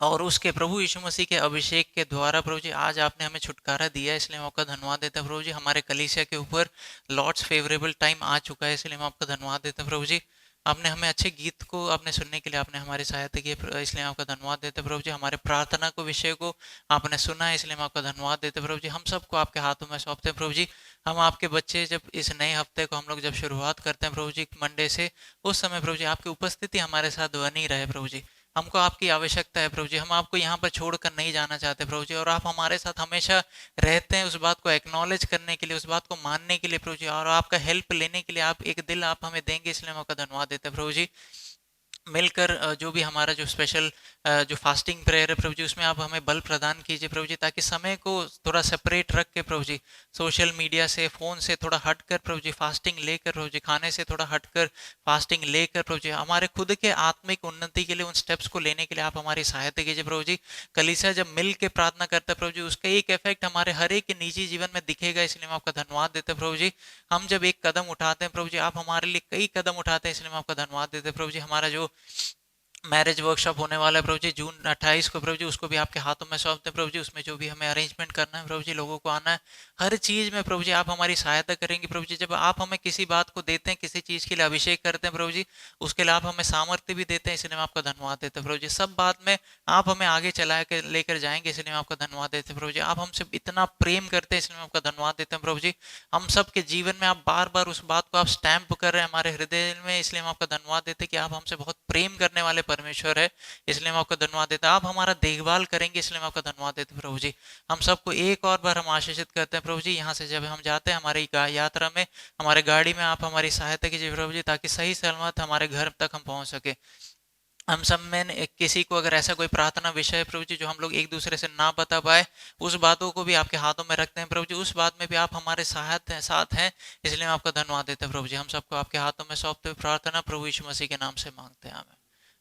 A: और उसके प्रभु यीशु मसीह के अभिषेक के द्वारा प्रभु जी आज आपने हमें छुटकारा दिया, इसलिए हम आपका धन्यवाद देते हैं प्रभु जी। हमारे कलीसिया के ऊपर लॉर्ड्स फेवरेबल टाइम आ चुका है, इसलिए हम आपका धन्यवाद देते हैं प्रभु जी। आपने हमें अच्छे गीत को आपने सुनने के लिए आपने हमारी सहायता की है, इसलिए हम आपका धन्यवाद देते हैं प्रभु जी। हमारे प्रार्थना को विषय को आपने सुना है, इसलिए हम आपका धन्यवाद देते हैं प्रभु जी। हम सबको आपके हाथों में सौंपते हैं प्रभु जी। हम आपके बच्चे जब इस नए हफ्ते को हम लोग जब शुरुआत करते हैं प्रभु जी मंडे से, उस समय प्रभु जी आपकी उपस्थिति हमारे साथ बनी रहे प्रभु जी। हमको आपकी आवश्यकता है प्रभु जी, हम आपको यहाँ पर छोड़कर नहीं जाना चाहते प्रभु जी, और आप हमारे साथ हमेशा रहते हैं उस बात को एक्नॉलेज करने के लिए, उस बात को मानने के लिए प्रभु जी, और आपका हेल्प लेने के लिए आप एक दिल आप हमें देंगे, इसलिए हम आपका धन्यवाद देते हैं प्रभु जी। मिलकर जो भी हमारा जो स्पेशल जो फास्टिंग प्रेयर है प्रभु जी, उसमें आप हमें बल प्रदान कीजिए प्रभु जी, ताकि समय को थोड़ा सेपरेट रख के प्रभु जी, सोशल मीडिया से, फ़ोन से थोड़ा हटकर प्रभु जी फास्टिंग लेकर प्रभु जी, खाने से थोड़ा हटकर फास्टिंग लेकर प्रभु जी, हमारे खुद के आत्मिक उन्नति के लिए उन स्टेप्स को लेने के लिए आप हमारी सहायता कीजिए प्रभु जी। कलीसिया जब मिल के प्रार्थना करता है प्रभु जी, उसका एक इफेक्ट हमारे हर एक के निजी जीवन में दिखेगा, इसलिए हम आपका धन्यवाद देते हैं प्रभु जी। हम जब एक कदम उठाते हैं प्रभु जी, आप हमारे लिए कई कदम उठाते हैं, इसलिए हम आपका धन्यवाद देते हैं प्रभु जी। हमारा जो मैरिज वर्कशॉप होने वाला है प्रभु जी जून 28 को प्रभु जी, उसको भी आपके हाथों में सौंपते हैं प्रभु जी। उसमें जो भी हमें अरेंजमेंट करना है प्रभु जी, लोगों को आना है, हर चीज़ में प्रभु जी आप हमारी सहायता करेंगे प्रभु जी। जब आप हमें किसी बात को देते हैं, किसी चीज़ के लिए अभिषेक करते हैं प्रभु जी, उसके लिए आप हमें सामर्थ्य भी देते हैं, इसलिए हम आपका धन्यवाद देते हैं प्रभु जी। सब बात में आप हमें आगे चला के लेकर जाएंगे, इसलिए हम आपका धन्यवाद देते हैं प्रभु जी। आप हमसे इतना प्रेम करते हैं, इसलिए हम आपका धन्यवाद देते हैं प्रभु जी। हम सब के जीवन में आप बार बार उस बात को आप स्टैंप कर रहे हैं हमारे हृदय में, इसलिए हम आपका धन्यवाद देते हैं कि आप हमसे बहुत प्रेम करने वाले परमेश्वर है, इसलिए हम आपका धन्यवाद देते हैं। आप हमारा देखभाल करेंगे, इसलिए हम आपका धन्यवाद देते हैं प्रभु जी। हम सबको एक और बार हम आशीषित करते हैं प्रभु जी। यहाँ से जब हम जाते हैं हमारी यात्रा में, हमारे गाड़ी में आप हमारी सहायता कीजिए प्रभु जी, ताकि सही सलामत हमारे घर तक हम पहुँच सके। हम सब में किसी को अगर ऐसा कोई प्रार्थना विषय है प्रभु जी जो हम लोग एक दूसरे से ना बता पाए, उस बातों को भी आपके हाथों में रखते हैं प्रभु जी। उस बात में भी आप हमारे साथ हैं, इसलिए हम आपका धन्यवाद देते हैं प्रभु जी। हम सबको आपके हाथों में सौंपते हुए प्रार्थना प्रभु यीशु मसीह के नाम से मांगते हैं, आमीन।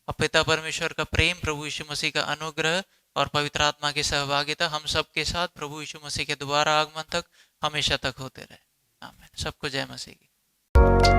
A: अब पिता परमेश्वर का प्रेम, प्रभु यीशु मसीह का अनुग्रह और पवित्र आत्मा की सहभागिता हम सबके साथ प्रभु यीशु मसीह के दोबारा आगमन तक हमेशा तक होते रहे, आमीन। सबको जय मसीह की।